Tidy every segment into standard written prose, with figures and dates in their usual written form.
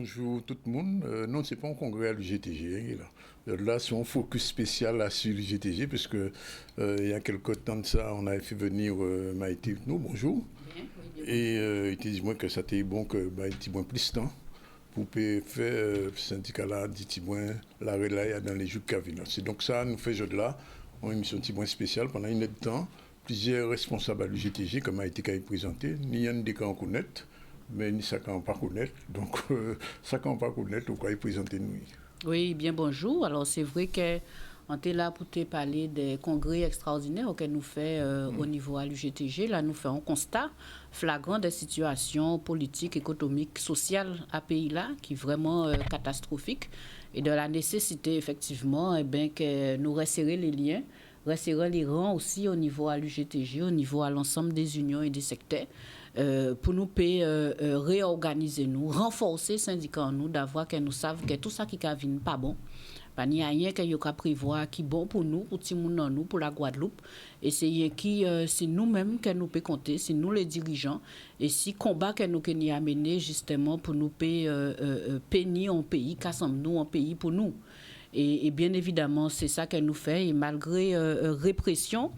bonjour tout le monde. Non, c'est pas un congrès à l'UGTG. Là, c'est un focus spécial là, sur l'UGTG, parce que il y a quelque temps de ça, on avait fait venir Maïté. Nous, bonjour. Bien, oui, bien. Et il te dit moi que ça t'est bon que il t'y moins plus de temps pour faire syndicat là, dit moins la relais dans les jours qui viennent. C'est donc ça, nous fait jeu de là, une émission petit moins spéciale pendant une heure de temps. Plusieurs responsables à l'UGTG, comme a été présenté, ni un des cas connaître, mais ni ça qu'on pas connaître. Donc, ça qu'on pas connaître, on va présenter nous. Oui, bien bonjour. Alors, c'est vrai qu'on est là pour te parler des congrès extraordinaires que nous faisons au niveau à l'UGTG. Là, nous faisons un constat flagrant des situations politiques, économiques, sociales à pays là, qui est vraiment catastrophique, et de la nécessité, effectivement, que nous resserrer les liens, resserrer les rangs aussi au niveau à l'UGTG, au niveau à l'ensemble des unions et des secteurs. Pour nous réorganiser nous, renforcer les syndicats en nous, d'avoir que nous savons que tout ça qui n'est pas bon. Il n'y a rien que nous prévoir qui est bon pour nous, pour tout le monde, nous, pour la Guadeloupe. Et c'est nous-mêmes que nous pouvons compter, c'est nous les dirigeants. Et si combat que nous avons amené justement pour nous pénir un pays, cassons-nous un pays pour nous. Et bien évidemment, c'est ça que nous faisons. Et malgré répression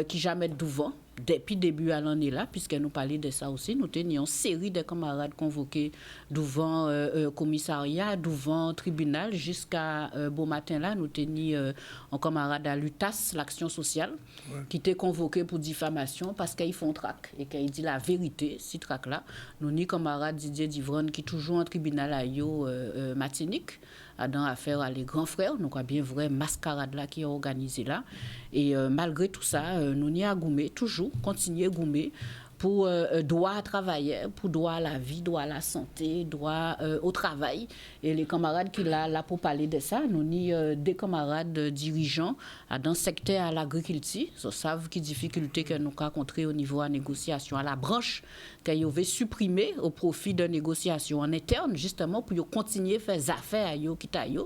qui jamais devant, depuis le début à l'année là, puisque nous parlions de ça aussi, nous tenions une série de camarades convoqués devant commissariat, devant tribunal, jusqu'à bon matin là, nous tenions un camarade à l'UTAS, l'action sociale, qui était convoqué pour diffamation parce qu'ils font trac et qu'ils disent la vérité, si trac là. Nous ni camarade Didier Divron qui toujours en tribunal à Martinique, dans affaire à les grands frères, nous avons bien vrai mascarade là qui est organisée là. Et malgré tout ça, nous n'y avons goumé, toujours continuer à goumer pour droit à travailler, pour droit à la vie, droit à la santé, droit au travail. Et les camarades qui là pour parler de ça, nous ni des camarades dirigeants dans le secteur à l'agriculture, ils savent quelles difficultés que nous avons rencontrées au niveau de la négociation à la branche, qu'ils avaient supprimé au profit de négociations en interne, justement pour continuer à faire des affaires à yo qui taillent.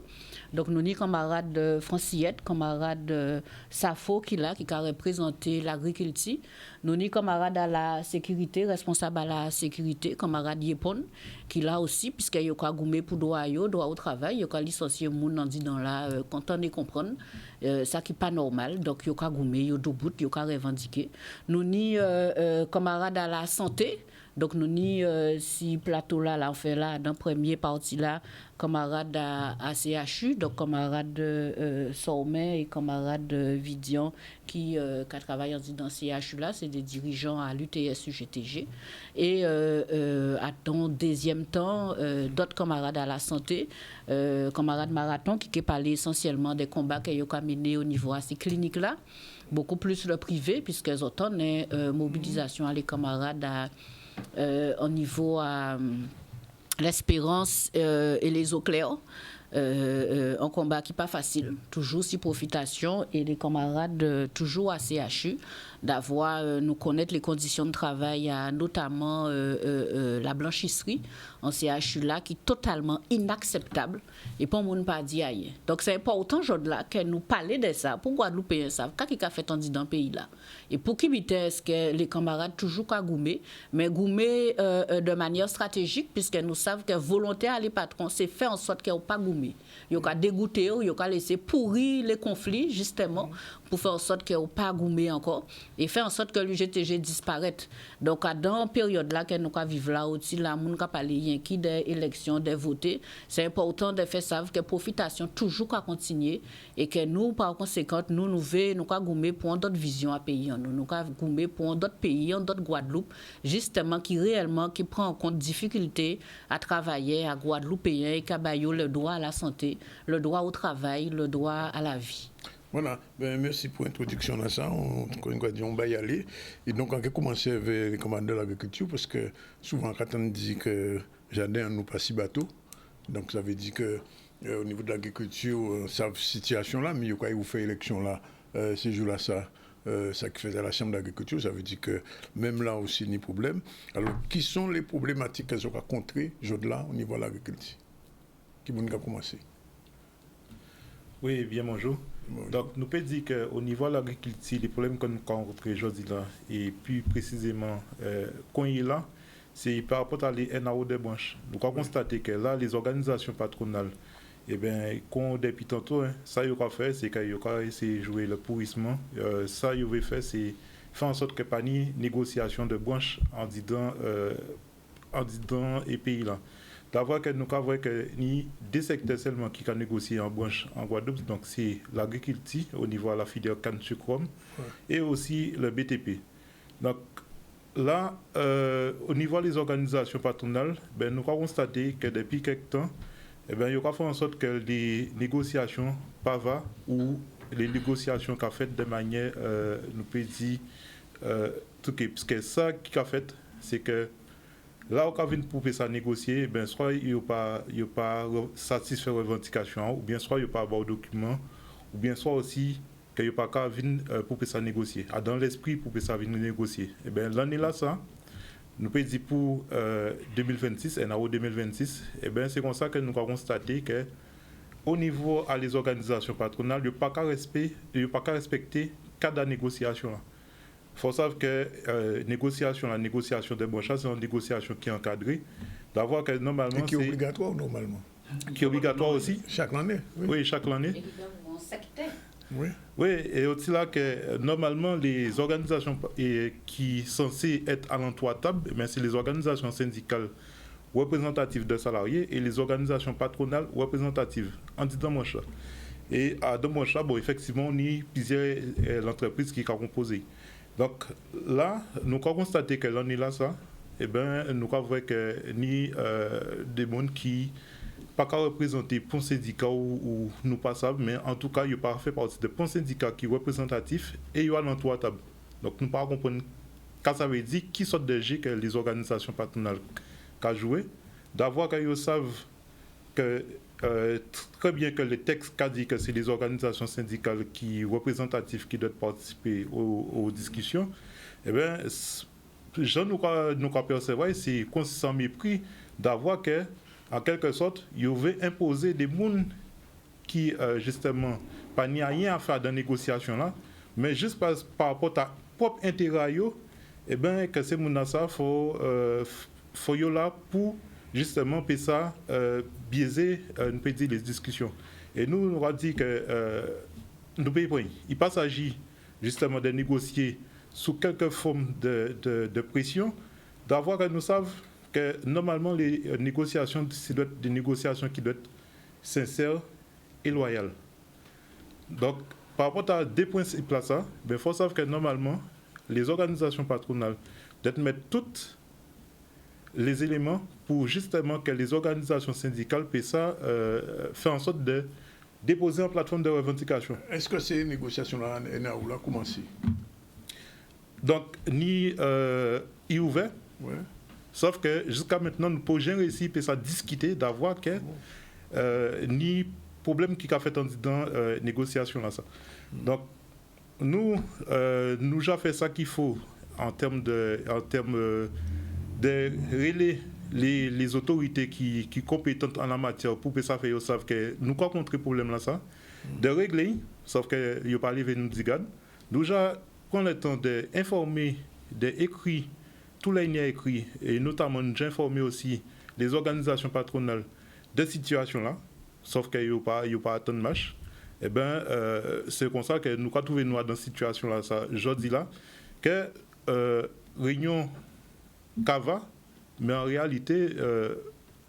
Donc nous ni camarades Franciette, camarades Safo qui a représenté l'agriculture, nous ni camarades à la sécurité, responsable à la sécurité, camarade Yepon, qui là aussi, puisqu'il a goumé pour droit au travail, il a licencié moun nan dit dans la content de comprendre, ça qui n'est pas normal, donc il a goumé, il a debout, il a revendiqué. Nous ni camarades à la santé, donc nous ni si plateau là on fait là dans premier partie là camarade à CHU, donc camarade Sommet et camarade Vidian qui travaillent dans CHU là, c'est des dirigeants à l'UTS UGTG. Et à ton deuxième temps, d'autres camarades à la santé, camarade Marathon qui parlait essentiellement des combats qu'ils ont menés au niveau à ces cliniques là, beaucoup plus le privé puisqu'ils ont une mobilisation à les camarades au niveau à l'Espérance et les eaux claires. Un combat qui n'est pas facile, toujours si profitation et les camarades toujours à CHU d'avoir nous connaître les conditions de travail, notamment la blanchisserie en CHU là qui est totalement inacceptable et pas on pas dit ailleurs. Donc c'est important aujourd'hui là que nous parler de ça pour Guadeloupéens ça qu'est-ce qui a fait tandis dans le pays là et pour qui est-ce que les camarades toujours qu'à goumer mais goumer de manière stratégique puisque nous savons que volontaire les patrons c'est faire en sorte qu'ils pas goumer ils ont dégoûté ils ont laissé pourrir les conflits justement pour faire en sorte qu'ils pas goumer encore et faire en sorte que l'UGTG disparaisse. Donc dans la période là que nous vivons là aussi là moun ka parler qui des élections des voter, c'est important de faire savoir que profitation toujours à continuer et que nous par conséquent nous ka goumer pour d'autres visions à pays nous ka goumer pour d'autres pays d'autres Guadeloupe justement qui réellement qui prend en compte difficultés à travailler à Guadeloupéens et kabayo le droit à la santé, le droit au travail, le droit à la vie. Voilà, merci pour l'introduction à ça. On va y aller. Et donc, on va commencer avec les commandants de l'agriculture, parce que souvent, quand on dit que jardin nous pas si bateau, donc ça veut dire que au niveau de l'agriculture, cette situation-là, mais quand vous faites élection là, ces jours-là, ça qui fait à la Chambre d'agriculture, ça veut dire que même là aussi, il y a des problèmes. Alors, qui sont les problématiques qu'elles ont rencontrées aujourd'hui au niveau de l'agriculture? Qui vont commencer? Oui, bien bonjour. Donc, nous pouvons dire qu'au niveau de l'agriculture, les problèmes que nous rencontrons aujourd'hui là, et plus précisément, quand il est là, c'est par rapport à les NAO des branches. Nous avons constaté que là, les organisations patronales, eh bien, quand depuis tantôt, ça, ils ont fait, c'est qu'ils ont essayé de jouer le pourrissement. Ça, ils ont fait, c'est faire en sorte que pas ni négociation de branches en disant et pays là. D'avoir que nous avons que ni des secteurs seulement qui ont négocié en branche en Guadeloupe, donc c'est l'agriculture au niveau de la filière canne sucre et aussi le BTP. Donc là, au niveau des organisations patronales, ben, nous avons constaté que depuis quelque temps, eh ben, il y a fait en sorte que les négociations PAVA ou les négociations qu'a faites de manière, nous peut dire, parce que ça qui a fait, c'est que là, on vient pour ça négocier, ben, soit il n'y a pas satisfait revendication, ou bien soit il n'y a pas de document, ou bien soit aussi qu'il n'y a pas qu'à venir pour ça négocier. Dans l'esprit, pour ça venir négocier. Et bien, l'année là, ça, nous peut dire pour 2026, NAO 2026, et bien, c'est comme ça que nous avons constaté que au niveau des organisations patronales, il n'y a pas qu'à respecter cadre de négociation. Il faut savoir que la négociation des branches, c'est une négociation qui est encadrée. D'avoir que normalement. Et qui est obligatoire normalement. Qui est obligatoire aussi. Chaque année. Oui, chaque année. Oui. Oui, et aussi là que normalement les organisations qui sont censées être à l'entour table, c'est les organisations syndicales représentatives de salariés et les organisations patronales représentatives en disant moi ça. Et à deux mois bon, effectivement, on y a plusieurs entreprises qui sont composées. Donc là, nous avons constaté que l'année là, ça, eh ben, nous avons vu que ni des gens qui pas qu'à représenter pour syndicat ou nous pas ça, mais en tout cas, il n'y a pas fait partie de pour syndicat qui est représentatif et il y a l'entour table. Donc nous ne pouvons pas comprendre quand ça veut dire qui sont des jeux que les organisations patronales ont joué, d'avoir qu'ils savent que très bien que le texte a dit que c'est les organisations syndicales qui représentatives qui doivent participer aux discussions, eh bien, je nous avons percevoir, c'est consistant mépris d'avoir que, en quelque sorte, ils veulent imposer des gens qui, justement, pas ni rien à faire dans la négociation là, mais juste par rapport à propre intérêt, eh bien, que ces gens-là, faut là pour justement ça biaiser nous peut dire les discussions. Et nous avons dit que nous payons. Il ne s'agit justement de négocier sous quelque forme de pression, d'avoir que nous savons que normalement les négociations, c'est des négociations qui doivent être sincères et loyales. Donc, par rapport à des principes là, il faut savoir que normalement, les organisations patronales doivent mettre toutes les éléments pour justement que les organisations syndicales puissent faire en sorte de déposer une plateforme de revendication. Est-ce que ces négociations-là ont commencé? Donc, ni ouvert, ouais. Sauf que jusqu'à maintenant, nous pouvons réussir à discuter, d'avoir que ni problème qui a fait en disant négociation là ça. Donc, nous avons fait ça qu'il faut en termes de relayer les autorités qui sont compétentes en la matière pour que ça fait qu'ils savent que nous avons rencontré ce problème là ça, de régler, sauf que ils n'ont pas arrivé nous dire. Nous avons pris le temps d'informer, d'écrire tous les liens écrits et notamment j'informer aussi les organisations patronales de situation là, sauf qu'il n'y a pas atteint de match. Eh bien, c'est comme ça que nous avons trouvé nous dans cette situation là, ça, je dis là, que réunion Cava, mais en réalité,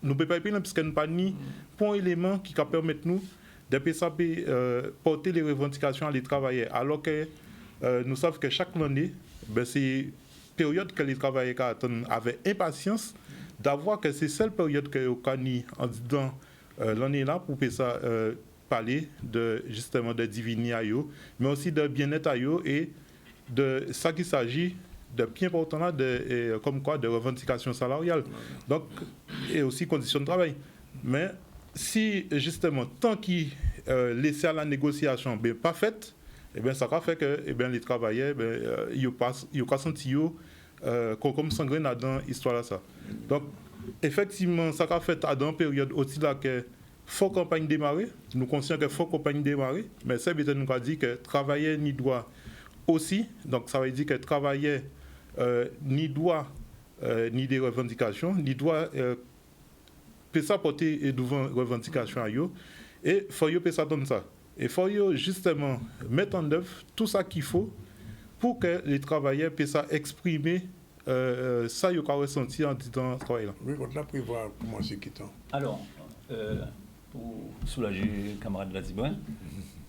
nous ne pouvons pas y parce que nous n'avons pas ni point élément qui permet nous de porter les revendications à les travailleurs. Alors que nous savons que chaque année, c'est période que les travailleurs attendent avec impatience d'avoir que c'est celle période que nous avons en disant l'année là pour ça parler de justement de diviner à eux, mais aussi de bien-être à eux et de ça qu'il s'agit de bien important là comme quoi de revendications salariales. Donc et aussi conditions de travail. Mais si justement tant qu'ils laissent à la négociation pas faite, eh bien ça va faire que les travailleurs ils ont senti comme sanguin dans l'histoire là ça. Donc effectivement ça va fait dans une période aussi là que faut campagne démarrer, nous conscients que faut campagne démarrer, mais ça veut dire nous a dit que travailler ni doit aussi, donc ça veut dire que travailler ni doit ni des revendications, ni doit peut ça porter devant revendication à eux et faut yo peut ça donne ça. Et faut yo justement mettre en œuvre tout ça qu'il faut pour que les travailleurs puissent exprimer ça qu'ils ont ressenti en disant travail là. Oui, on a prévoir comment c'est quittant. Alors, pour soulager le camarade Ladibouin,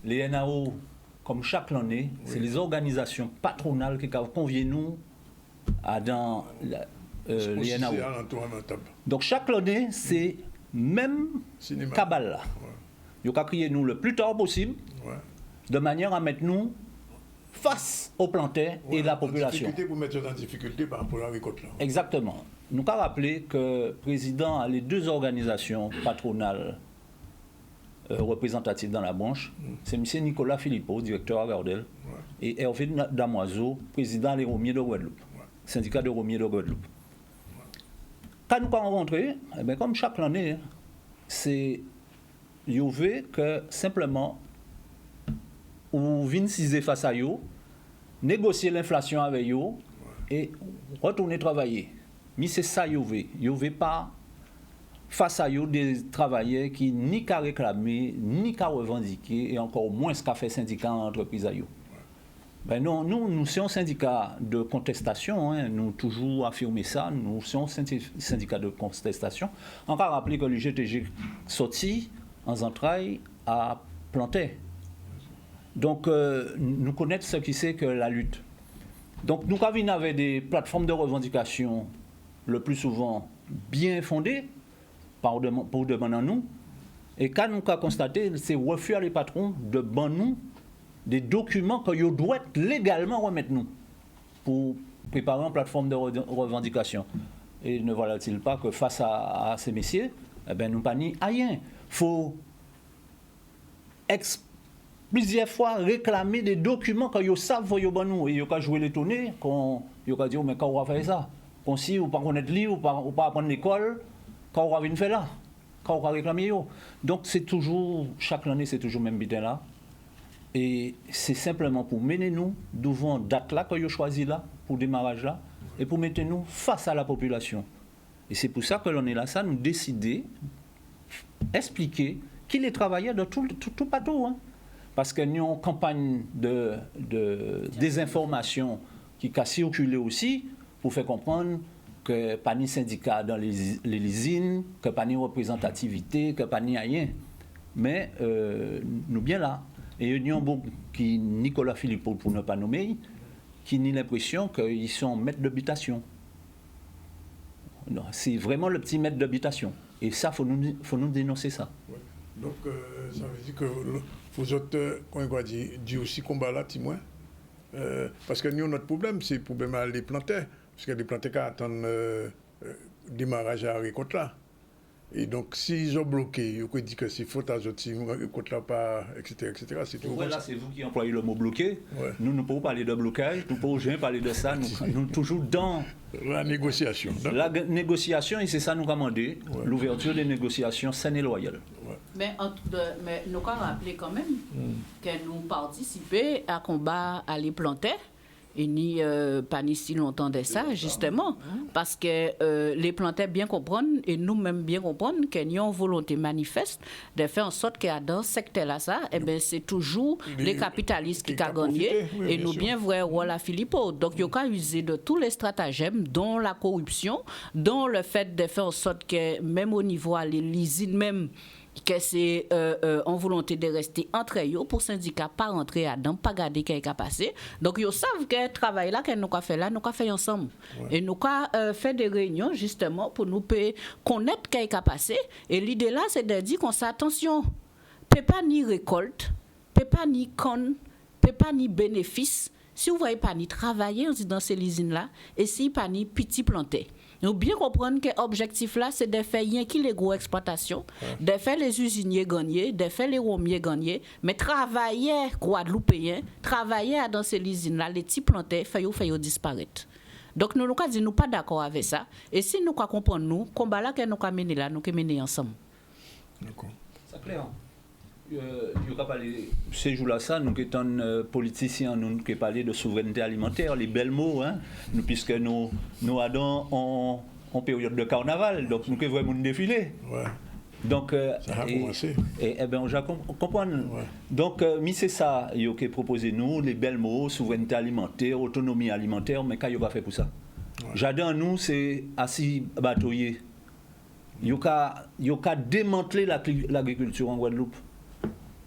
les NAO, comme chaque année, c'est les organisations patronales qui conviennent nous dans les NAO. Donc chaque année, c'est même cabal là. Ils ont crié nous le plus tard possible, de manière à mettre nous face aux planteurs et la population. Difficulté pour mettre en difficulté par rapport à la récolte. Exactement. Nous avons rappelé que le président a les deux organisations patronales représentatives dans la branche. C'est M. Nicolas Philippot, directeur à Gardel, et Hervé Damoiseau, président des Romiers de Guadeloupe, syndicat de Romiers de Guadeloupe. Quand nous avons rencontré, comme chaque année, c'est que simplement, ou vinciser face à eux, négocier l'inflation avec eux et retourner travailler. Mais c'est ça qu'ils veulent. Ils ne veulent pas face à eux des travailleurs qui ni qu'à réclamer, ni qu'à revendiquer, et encore moins qu'à faire syndicat en entreprise à eux. Ben non, nous sommes un syndicat de contestation, hein, nous toujours affirmé ça, nous sommes un syndicat de contestation. On va rappeler que le GTG sorti en entrailles à planter. Donc, nous connaissons ce qui c'est que la lutte. Donc, nous avons des plateformes de revendication le plus souvent bien fondées pour demander à nous. Et quand nous avons constaté, c'est refus à les patrons de demander nous des documents que ils doivent légalement remettre nous pour préparer une plateforme de revendication. Et ne voilà-t-il pas que face à ces messieurs, eh ben, nous pas ni rien. Il faut plusieurs fois réclamer des documents que vous savez que vous nous et vous jouer les tournées, vous avez dit mais quand on va faire ça, comme si vous ne connaissez pas lire, ou pas apprendre l'école, quand on va venir faire là, quand on va réclamer yo. Donc c'est toujours chaque année c'est toujours même bitin là. Et c'est simplement pour mener nous devant date là que vous choisi là pour démarrage là et pour mettre nous face à la population. Et c'est pour ça que l'on est là ça nous décider expliquer qui les travailleurs de tout partout hein. Parce que nous avons une campagne de désinformation qui a circulé aussi pour faire comprendre que pas ni syndicat dans les usines, que pas ni représentativité, que pas ni rien. Mais nous bien là. Et nous avons qui Nicolas Philippot pour ne pas nommer, qui a l'impression qu'ils sont maîtres d'habitation. C'est vraiment le petit maître d'habitation. Et ça, faut nous dénoncer ça. Ouais. Donc, ça veut dire que vous autres, quand on dit aussi combat là, Timoin, parce que nous, notre problème, c'est le problème à les planter, parce que les planter qui attendent démarrage à la récolte là. Et donc, s'ils ont bloqué, ils ont dit que c'est faute à eux, si la récolte là pas, etc., c'est tout. Là, c'est vous qui employez le mot bloqué. Ouais. Nous ne pouvons pas parler de blocage, nous ne pouvons jamais parler de ça. Nous sommes toujours dans la négociation. La négociation, et c'est ça nous demander, l'ouverture des négociations saines et loyales. Ouais. Mais nous avons rappelé quand même que nous participons à combat à les planter. Et ni pas ni si longtemps de ça, justement, parce que les plantaires bien comprennent, et nous-mêmes bien comprendre qu'il y a une volonté manifeste de faire en sorte que dans ce secteur-là, eh ben, c'est toujours les capitalistes qui ont gagné, et nous bien vrai voilà Philippot. Donc, il y a usé de tous les stratagèmes, dont la corruption, dont le fait de faire en sorte que même au niveau à l'usine même, que c'est en volonté de rester entre eux pour syndicats pas rentrer dedans pas garder qu'est passé donc ils savent que travail là que nous avons fait là nous avons fait ensemble et nous avons fait des réunions justement pour nous connaître qu'est passé et l'idée là c'est de dire qu'on s'attention peut pas ni récolte peut pas ni con peut pas ni bénéfice si vous voyez pas ni travailler dans ces usines là et si pas ni petit planté. Nous bien comprendre que l'objectif là, c'est de faire rien qui les gros exploitations, de faire les usiniers gagner, de faire les romiers gagner, mais travailler Guadeloupéens, travailler dans ces usines là, les petits plantés, faire disparaître. Donc nous avons dit nous pas d'accord avec ça. Et si nous comprenons nous, combat là que nous avons mené là, nous avons mené ensemble. D'accord. C'est clair. Ces jours-là, ça, nous qui sommes politiciens, nous qui parlons de souveraineté alimentaire, les belles mots, hein, puisque nous allons en période de carnaval, donc nous qui voyons nous défiler. Ouais. Donc, ça a commencé. Et bien, on comprend. Ouais. Donc, c'est ça qui est proposé nous, les belles mots, souveraineté alimentaire, autonomie alimentaire, mais qu'est-ce qu'on va faire pour ça? Ouais. Jardin, nous, c'est assis batoyer. Il y a démantelé l'agriculture en Guadeloupe.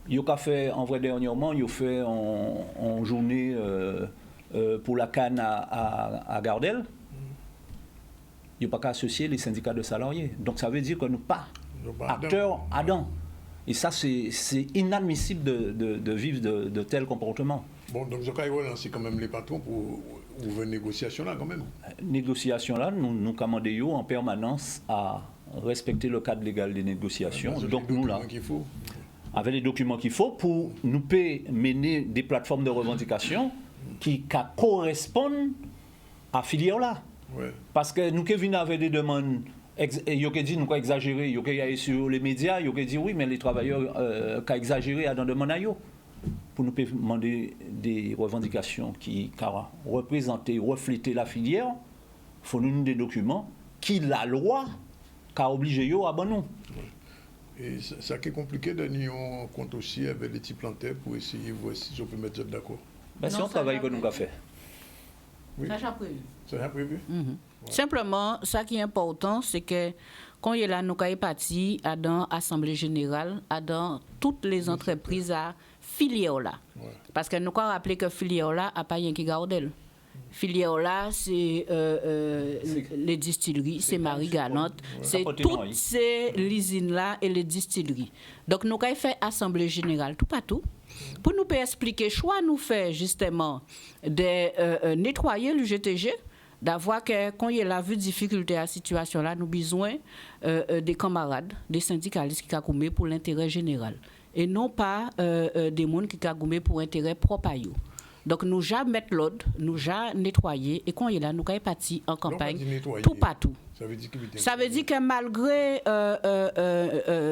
Il y a fait, en vrai, dernièrement, il y a fait en journée pour la canne à Gardel. Il n'y a pas qu'à associer les syndicats de salariés. Donc ça veut dire que nous pas acteurs Adam. Et ça, c'est inadmissible de vivre de tels comportements. Bon, donc, vous avez relancé quand même les patrons pour ouvrir une négociation là, quand même. Négociation là, nous commandons en permanence à respecter le cadre légal des négociations. Donc nous là, avec les documents qu'il faut pour nous mener des plateformes de revendication qui correspondent à filière là. Ouais. Parce que nous qui venons avec des demandes, il y a dit nous avons exagéré, il y a sur les médias, il y a dit oui, mais les travailleurs ont exagéré à dans demande à eux. Pour nous demander des revendications qui représentent, refléter la filière, il faut nous des documents qui la loi a obligé à abandonner. Et ça qui est compliqué de nous en compte aussi avec les petits plantaires pour essayer de voir si on peut mettre d'accord. Ben, c'est un travail que nous avons fait. Oui. Ça, j'ai prévu. Ça, j'ai prévu. Ouais. Simplement, ça qui est important, c'est que quand il y a là, nous sommes partis dans l'Assemblée générale, dans toutes les entreprises à filière là. Ouais. Parce que nous avons rappelé que filière là n'a pas rien qui garde. Filière là, c'est les distilleries, c'est Marie-Galante, c'est toutes ces usines là et les distilleries. Donc nous avons fait assemblée générale tout partout pour nous expliquer choix nous fait justement de nettoyer le GTG, d'avoir que quand il y a la vue difficulté à la situation là, nous besoin des camarades, des syndicalistes qui ont pour l'intérêt général et non pas des gens qui ont pour intérêt propre à eux. Donc, nous avons mis l'ordre, nous avons nettoyé, et quand il est là, nous avons parti en campagne, tout partout. Ça veut dire que malgré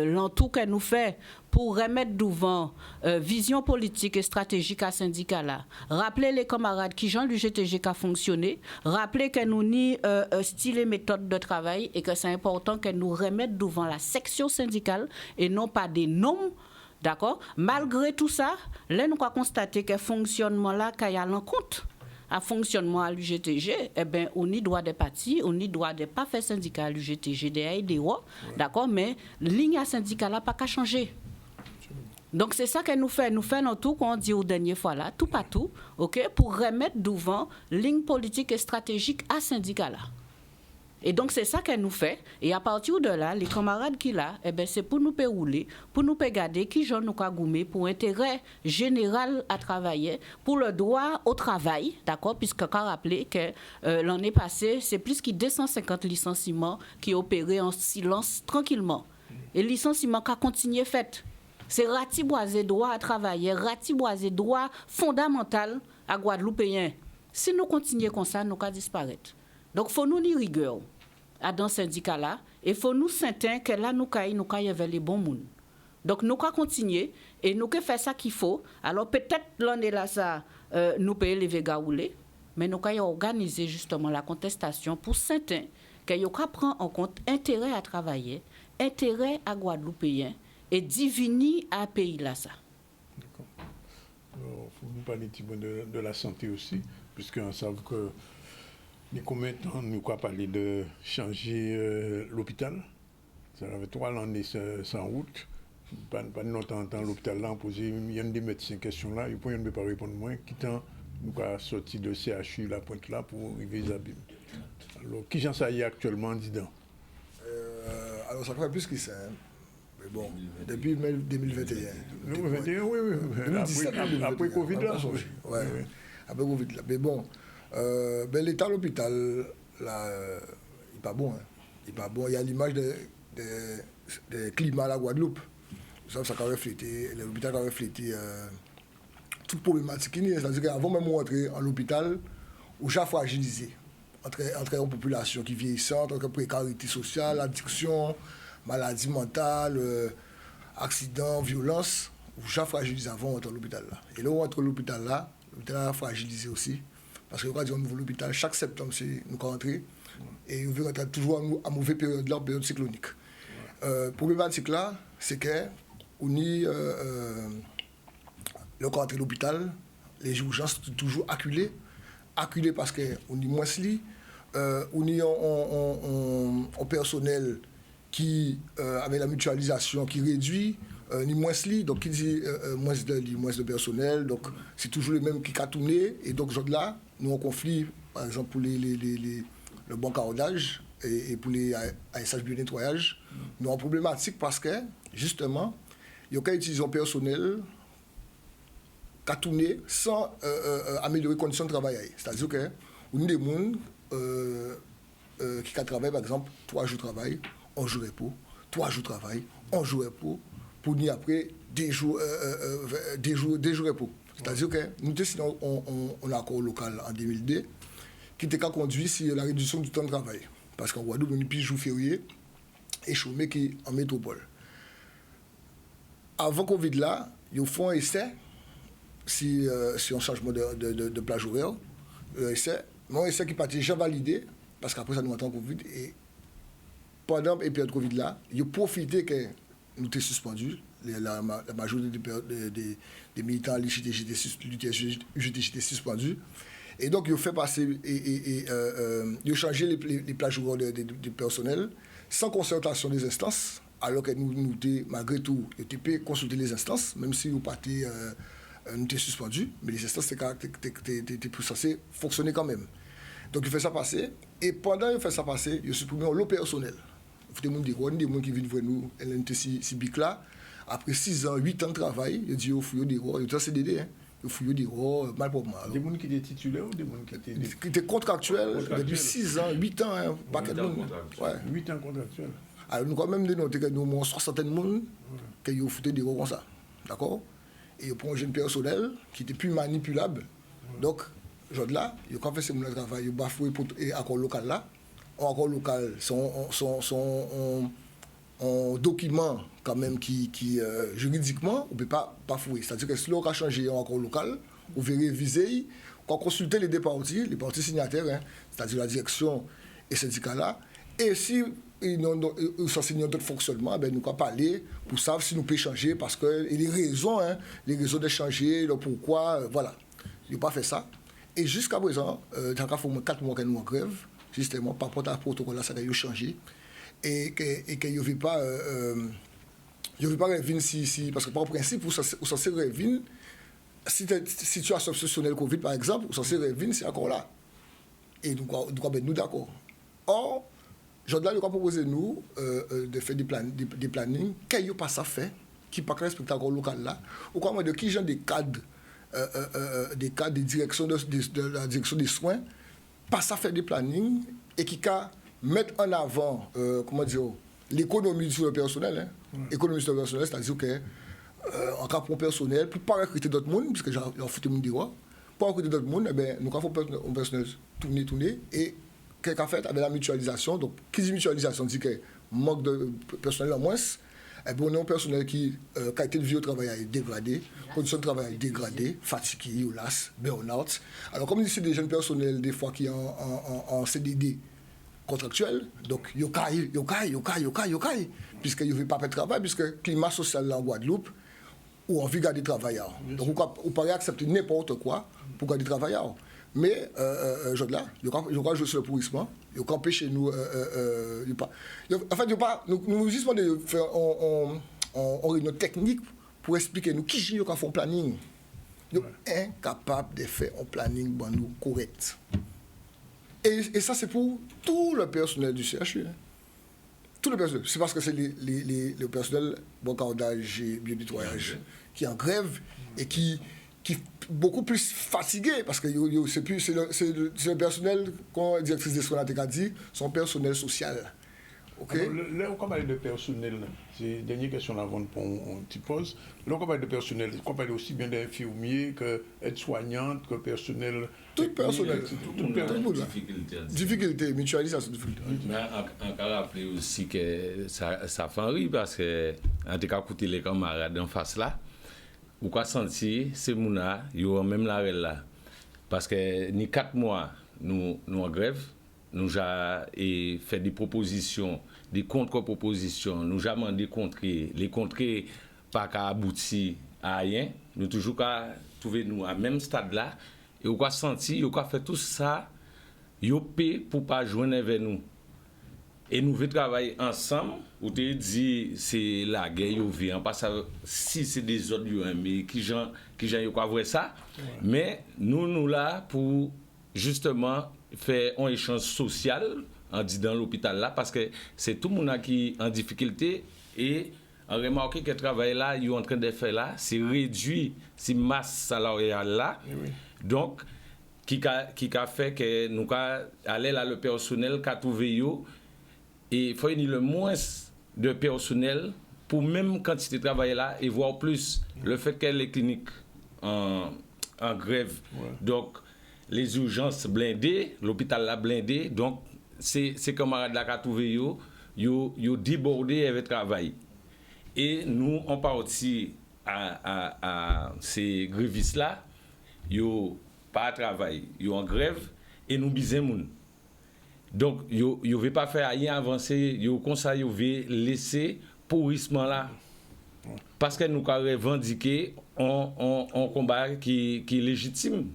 l'entour que nous faisons pour remettre devant vision politique et stratégique à syndicat là, rappeler les camarades qui ont le GTG qui a fonctionné, rappeler que nous ni style et méthode de travail et que c'est important que nous remettent devant la section syndicale et non pas des noms. D'accord? Malgré tout ça, là, nous avons constaté que le fonctionnement là, qu'il y a l'encontre à fonctionnement à l'UGTG, eh bien, on y doit des partis, on y doit des pas faire syndicat à l'UGTG, des d'accord? Mais ligne à syndicat là, pas qu'à changer. Donc, c'est ça que nous faisons. Nous faisons tout, qu'on dit aux dernières fois là, tout partout, ok? Pour remettre devant ligne politique et stratégique à syndicat là. Et donc, c'est ça qu'elle nous fait. Et à partir de là, les camarades qui là, eh ben, c'est pour nous rouler, pour nous garder qui j'en nous goumé pour intérêt général à travailler, pour le droit au travail, d'accord, puisque quand rappelé que l'année passée, c'est plus que 250 licenciements qui opéraient en silence tranquillement. Et le licenciement qui a continué fait. C'est ratiboiser droit à travailler, ratiboiser droit fondamental à Guadeloupéens. Si nous continuons comme ça, nous allons disparaître. Donc, il faut nous ni rigueur dans ce syndicat-là et il faut nous sentir que là, nous caillons vers les bons mondes. Donc, nous allons continuer et nous allons faire ça qu'il faut. Alors, peut-être l'année là, ça, nous payons les végaoulés, mais nous allons organiser justement la contestation pour sentir que nous allons prendre en compte intérêt à travailler, intérêt à Guadeloupéens et diviner à pays là ça. D'accord. Il faut nous parler de la santé aussi, puisqu'on sait que combien de temps nous avons parlé de changer l'hôpital. Ça avait 3 années sans route. Pas longtemps l'hôpital là, on posait, il y a des médecins question là, ils ne peuvent pas répondre moins. Qui temps nous avons sorti de CHU la pointe là pour arriver à Zabim. Alors, qui j'en sais actuellement dedans? Alors, ça fait plus que ça. Mais bon, depuis 2021. 2021, oui. Après Covid là. Oui, après Covid là. Mais bon. L'état de l'hôpital, là, il n'est pas bon. Hein. Il n'est pas bon. Il y a l'image des climats à la Guadeloupe. Ça a reflété, l'hôpital a reflété toute problématique. C'est-à-dire qu'avant même de rentrer en l'hôpital, on a fragilisé entre une population qui vieillissante, entre précarité sociale, addiction, maladie mentale, accidents, violence. j'ai fragilisé avant d'entrer à l'hôpital là. Et là, on entre à l'hôpital là, l'hôpital a fragilisé aussi. Parce que quand on ouvre l'hôpital, chaque septembre, c'est nous rentrer. Et on veut rentrer toujours à mauvaise période là, période cyclonique. Problématique là, c'est que on y le rentré à l'hôpital, les urgences sont toujours acculées parce qu'on y moins de lits, on y en personnel qui avec la mutualisation qui réduit, ni moins de lits, donc qui dit moins de lits, moins de personnel, donc c'est toujours les mêmes qui tourné et donc genre là, nous en conflit, par exemple pour le bon carottage et pour les ASH bio-nettoyage, nous en problématique parce que justement, il y a qu'à utiliser un personnel qui tourné sans améliorer les conditions de travail. C'est-à-dire que on a des gens qui travaillent par exemple 3 jours de travail, 1 jour de repos, 3 jours de travail, 1 jour de repos, pour nous après 2 jours de repos. C'est-à-dire que nous avons signé un accord local en 2002 qui était conduit sur la réduction du temps de travail. Parce qu'en Guadeloupe, on a plus de jours fériés et chômés qui en métropole. Avant Covid là, ils font un essai si un changement de plage horaire. Un essai qui n'est pas déjà validé, parce qu'après ça nous attend Covid. Et pendant la période Covid là, ils ont profité que nous étions suspendus. La majorité des militants étaient suspendus. Et donc, ils ont fait passer ils ont changé les plages horaires du personnel sans concertation des instances, alors que nous malgré tout, nous avons consulté les instances, même si nous étions suspendus, mais les instances étaient censées fonctionner quand même. Donc, ils ont fait ça passer, et pendant qu'ils ont fait ça passer, ils ont supprimé le personnel. Il faut des gens qui viennent voir nous, elles étaient si bic là. Après 6 ans, 8 ans de travail, ils disent qu'il y a des rois, il y a des CDD, il y a des rois, mal pour mal. Des gens qui étaient titulaires ou des gens qui étaient contractuels depuis 6 ans, 8 ans, hein, pas de monde. 8 ans contractuels. Alors nous quand même dénoté que nous avons 60 de monde qui ont foutu des rois comme ça. D'accord? Et ils prennent un jeune personnel qui était plus manipulable. Donc, genre là, ils ont fait ce travail, ils ont bafoué pour l'accord local là. L'accord local, un document quand même qui juridiquement, on ne peut pas fouiller. C'est-à-dire que si l'on a changé en accord local, on va réviser, on va consulter les parties signataires, hein, c'est-à-dire la direction et syndicats là. Et si ils sont signés d'autres fonctionnements, ben, nous allons parler pour savoir si nous pouvons changer, parce que les raisons de changer, le pourquoi, voilà. Ils n'ont pas fait ça. Et jusqu'à présent, dans le cas où 4 mois que nous en grève, justement, par rapport à ce protocole là, ça a changé. Et qu'il ne veut pas revenir si parce que par principe, vous êtes censé revenir, si tu as obsessionnel Covid par exemple, vous êtes censé revenir, c'est encore là. Et nous d'accord. Or, Jordan a proposé nous de faire des plannings, qu'il n'y a pas ça fait, qui ne pas respecter encore local là, ou comment de qui genre des cadres de direction de la direction des soins, pas ça faire des plannings, et qui mettre en avant, l'économie sur le personnel. L'économie sur le personnel, c'est-à-dire qu'en cas pour personnel, pour ne pas recruter d'autres monde, puisque j'ai foutu mon droit, pour recruter d'autres monde, nous avons fait un personnel tourner, et qu'est-ce fait avec la mutualisation. Donc, qui dit mutualisation dit que manque de personnel en moins, on a un personnel qui, qualité de vie au travail est dégradée, conditions de travail dégradées, fatigué, burn-out. Alors, comme c'est des jeunes personnels, des fois, qui sont en CDD, contractuel, donc yo caille, puisque yo veut pas faire de travail, puisque le climat social en Guadeloupe, ou envie de garder des travailleurs. Donc on peut accepter n'importe quoi pour garder des travailleurs. Mais là, je crois jouer sur le pourrissement, il faut empêcher nous. En fait, nous justement de faire une réunion technique pour expliquer nous qui j'ai fait un planning. Nous sommes incapables de faire un planning bon, nous, correct. Et ça, c'est pour tout le personnel du CHU. Hein. Tout le personnel. C'est parce que c'est le personnel bancardage et bio-nettoyage qui est en grève et qui est beaucoup plus fatigué. Parce que c'est le personnel, comme la directrice des soins a dit, son personnel social. Okay? Alors, là, on parle de personnel. C'est la dernière question avant qu'on t'y pose. Là, on parle de personnel. On parle aussi bien d'infirmiers que aides-soignantes, que personnel. Tout personnel. Tout difficulté, mutualisation, difficulté. Mais on peut rappeler aussi que ça fait rire parce que, en tout cas, écouter les camarades en face là, ou quoi sentir, c'est mouna, yo même la règle là. Parce que ni 4 mois, nous en grève, nous avons fait des propositions, des contre-propositions, nous avons demandé les contrées pas qu'à aboutir à rien, nous toujours qu'à trouver nous à même stade là, et on a senti, on a fait tout ça, yo paie pour pas joindre avec nous. Et nous devons travailler ensemble, ou te dit c'est la guerre, yo vient, parce que si c'est des autres yo mais qui gens yo quoi voir ça, mais nous là pour justement faire un échange social en dit dans l'hôpital là, parce que c'est tout le monde qui est en difficulté et on remarque que le travail là, ils sont en train de faire là, c'est réduire cette masse salariale là. Oui. Donc, qui a fait que nous allons là le personnel qui a trouvé yo, et il faut y le moins de personnel pour même quantité de travail là et voire plus. Le fait que les cliniques en grève, donc les urgences blindées, l'hôpital là blindé, donc ces camarades là qui a trouvé yo débordé avec le travail. Et nous, on partit à ces grévistes-là, ils pas à travail, ils en grève, et nous bisons. Donc, ils ne veulent pas faire rien avancer, ils conseillent, ils veulent laisser pourrissement là. Parce que nous avons revendiqué un combat qui est légitime.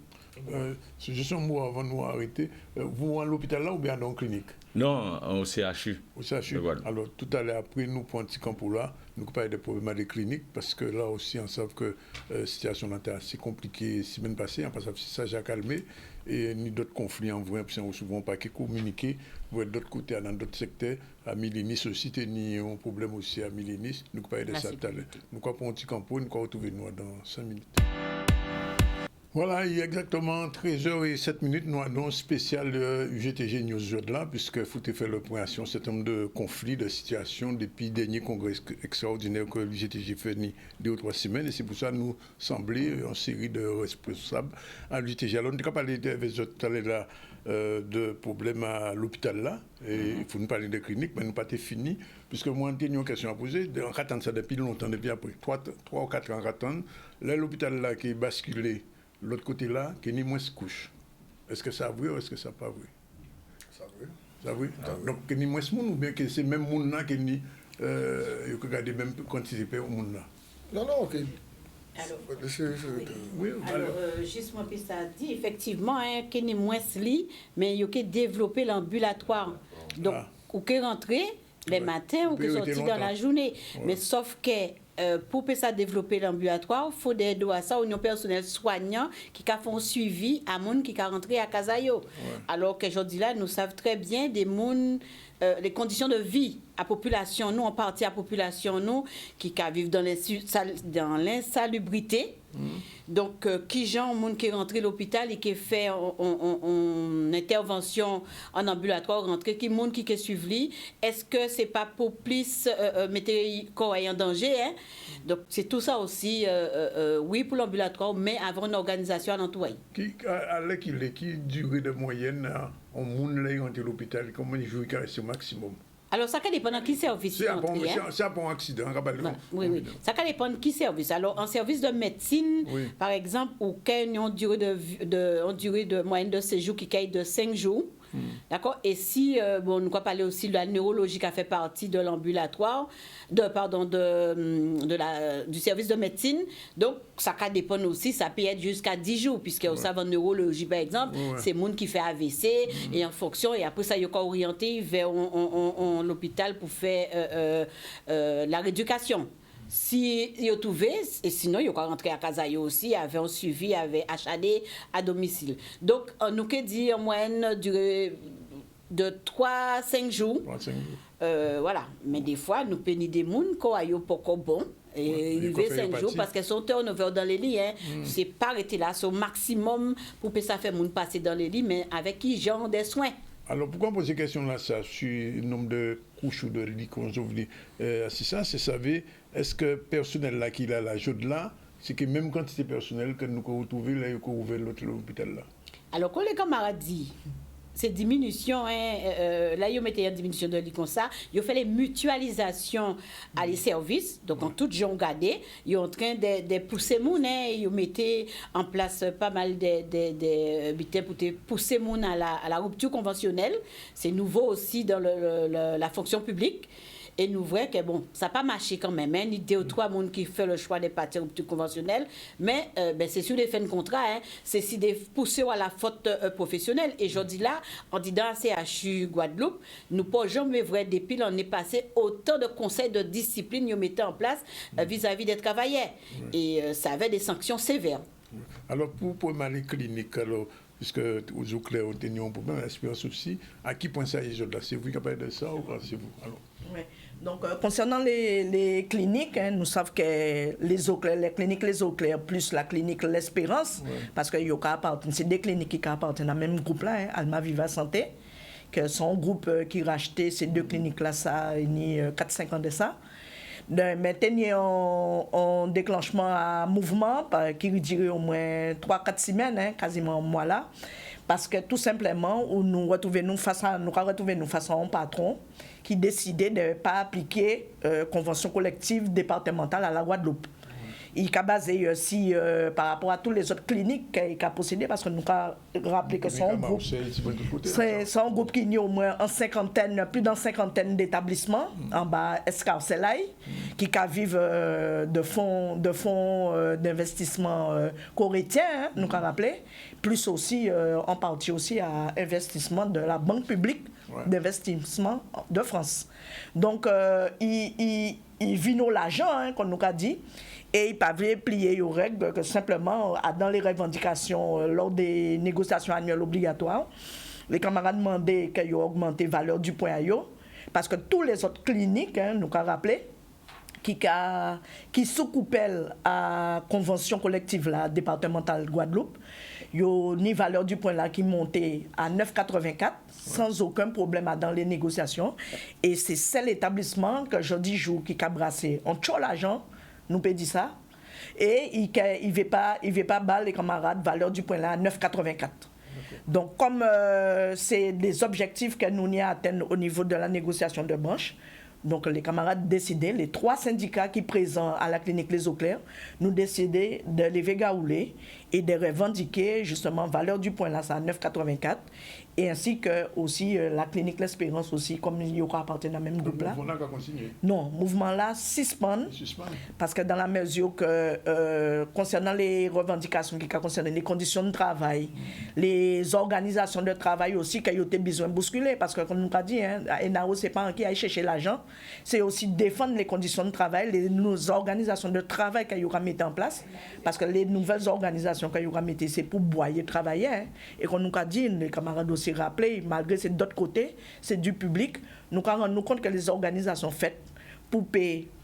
C'est juste un mot avant de nous arrêter. Vous à l'hôpital là ou bien dans la clinique? Non, au CHU. Au CHU. Alors, tout à l'heure, après, nous prenons un petit camp là, nous parlons des problèmes des cliniques, parce que là aussi, on sait que la situation était assez compliquée la semaine passée, parce que ça j'ai calmé, et ni d'autres conflits en vrai, puis on souvent pas qui communiquer, pour être d'autre côté, dans d'autres secteurs, à Milinis aussi, ni un problème aussi à Milinis, nous parlons de ça tout à l'heure. Nous prenons un petit camp, nous retrouvons nous dans 5 minutes. Voilà, il y a exactement 13h07, nous avons un spécial UGTG News là, puisque faut faire le point sur un certain nombre de conflits, de situations depuis le dernier congrès extraordinaire que l'UGTG fait 2 ou 3 semaines, et c'est pour ça que nous semblons en série de responsables à l'UGTG. Alors, on a parlé de problèmes à l'hôpital là, et il faut nous parler de cliniques, mais nous pas fini, puisque moi, j'ai une question à poser, on attend ça depuis longtemps, depuis après 3 ou 4 ans, là, l'hôpital là qui est basculé, l'autre côté là, qui n'est moins couche. Est-ce que ça vrai ou est-ce que ça pas vrai? Ça vrai. Ça vrai. Donc, qui n'est moins monde ou bien que c'est même monde là qui n'est regarder même participer au monde là. Non, ok. Alors, oui, justement, puis ça dit effectivement qu'il n'est moins li, mais il y a développé l'ambulatoire. Donc, ou que rentrer les matins ou que sortir dans la journée. Mais sauf que pour ça développer l'ambulatoire, il faut des doigts ça au personnel soignant qui font suivi à monde qui rentré à Kazayo. Alors qu'aujourd'hui là, nous savons très bien des monde les conditions de vie à population nous en partie à population nous qui vivent dans l'insalubrité. Donc qui gens monde qui rentre à l'hôpital et qui fait en intervention en ambulatoire rentré qui monde qui suivi, est-ce que c'est pas pour plus mettre corps en danger hein? Donc c'est tout ça aussi oui pour l'ambulatoire mais avant une organisation à l'entourage. Qui durée de moyenne en monde là rentre à l'hôpital comment il joue au maximum? Alors, ça dépend de qui service. C'est un bon accident. Oui. Ça dépend de qui service. Alors, en service de médecine, par exemple, ou qu'il y a une durée de moyenne de séjour qui est de 5 jours. D'accord? Et si, nous allons parler aussi de la neurologie qui a fait partie de l'ambulatoire, du service de médecine. Donc, ça dépend aussi, ça peut être jusqu'à 10 jours, puisque vous savez, en neurologie, par exemple, c'est le monde qui fait AVC, et en fonction, et après ça, il y a orienté vers l'hôpital pour faire la rééducation. Si il a trouvé, et sinon, il a rentré à Kazayo aussi, avait un suivi, avait HAD à domicile. Donc, on nous dit en moyenne durée de 3-5 jours. Voilà. Mais des fois, nous peignons des gens qui ont pas bon. Et il y a 5 jours parce qu'elles sont turnover dans les lits. Hein. C'est pas arrêté là, c'est au maximum pour que ça fait moun passer dans les lits, mais avec qui genre des soins. Alors, pourquoi poser cette question-là, ça, sur le nombre de couches ou de lits qu'on a si ça, c'est savoir, est-ce que le personnel là, qui a la joute là, c'est que même quantité personnelle que nous avons retrouvé là, qu'on ouvert l'autre hôpital là? Alors, quand les camarades disent, c'est diminution, là, ils mettent une diminution de lit comme ça, ils ont fait les mutualisations à les services, donc en tout genre gardé, ils sont en train de pousser moun, ils mettaient en place pas mal de bulletins pour pousser moun à la rupture conventionnelle, c'est nouveau aussi dans la fonction publique. Et nous voyons que bon, ça n'a pas marché quand même. Ni 2 ou 3 personnes qui font le choix de partir rupture conventionnelle, mais c'est sur les fins de contrat, c'est si des pousser à la faute professionnelle. Et je dis là, en disant CHU Guadeloupe, nous ne pouvons jamais voir depuis l'année passée autant de conseils de discipline nous mettaient en place vis-à-vis des travailleurs. Et ça avait des sanctions sévères. Alors pour les cliniques, alors, puisque aux eaux claires, on a un problème, l'espérance aussi, à qui point ça est là? C'est vous qui parlez de ça ou c'est vous? Alors. Oui. Donc, concernant les cliniques, nous savons que les cliniques Les Eaux Claires plus la clinique L'Espérance, parce que c'est des cliniques qui appartiennent à même groupe-là, Alma Viva Santé, que son groupe qui rachetait ces 2 cliniques-là, ça a eu 4-5 ans de ça. Maintenant, on déclenchement à mouvement qui dirait au moins 3-4 semaines, quasiment un mois là, parce que tout simplement, nous retrouvons face à un patron qui décidait de ne pas appliquer convention collective départementale à la Guadeloupe. Il a basé aussi par rapport à toutes les autres cliniques qu'il a possédées, parce que nous avons rappelé que c'est un groupe qui a au moins plus d'une cinquantaine d'établissements en bas Escarcelaï, qui vivent de fonds d'investissement corétiens, nous avons rappelé, plus aussi en partie aussi à investissement de la Banque publique d'investissement de France. Donc, il vit l'argent, comme nous avons dit, et il ne peut plier aux règles que simplement, dans les revendications, lors des négociations annuelles obligatoires, les camarades demandaient qu'ils augmentent la valeur du point à eux, parce que tous les autres cliniques, nous avons rappelé, qui sous-coupent à la convention collective là, départementale Guadeloupe, il y a une valeur du point là qui montait à 9,84 sans aucun problème dans les négociations. Et c'est seul établissement que je dis jour qui a brassé. On tue l'argent, nous peut dire ça. Et il ne veut pas battre les camarades, valeur du point là à 9,84. Donc, comme c'est des objectifs que nous n'y atteignons au niveau de la négociation de branche, donc les camarades décidaient, les 3 syndicats qui sont présents à la clinique Les Eaux Claires, nous décidaient de lever gaoulé et de revendiquer justement valeur du point là, ça à 9,84. Et ainsi que aussi la clinique L'Espérance aussi, comme il y aura appartenu à même groupe là. Le mouvement là continue. Non, mouvement là suspend. Parce que dans la mesure que concernant les revendications qui concernent les conditions de travail, les organisations de travail aussi qui ont besoin de bousculer, parce que comme nous avons dit, ENAO c'est pas qui aille chercher l'argent, c'est aussi défendre les conditions de travail, nos organisations de travail qu'il y aura mis en place, parce que les nouvelles organisations qu'il y aura mis, c'est pour boyer travailler, et comme nous avons dit, les camarades aussi rappelé, malgré c'est d'autre côté, c'est du public, nous rendons compte que les organisations faites pour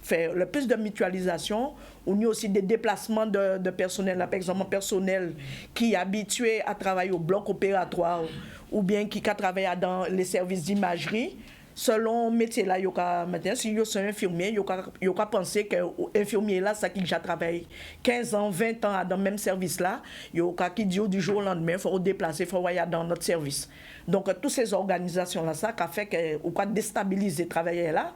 faire le plus de mutualisation, on y a aussi des déplacements de personnel, par exemple personnel qui est habitué à travailler au bloc opératoire ou bien qui a travaillé dans les services d'imagerie. Selon le métier là, maintenant, si vous êtes infirmier, vous pensez que l'infirmier là, ça qui déjà travaille 15 ans, 20 ans dans le même service là, vous qui dit du jour au lendemain, il faut déplacer, il faut aller dans notre service. Donc, toutes ces organisations là, ça a fait que vous déstabiliser les travailleurs là,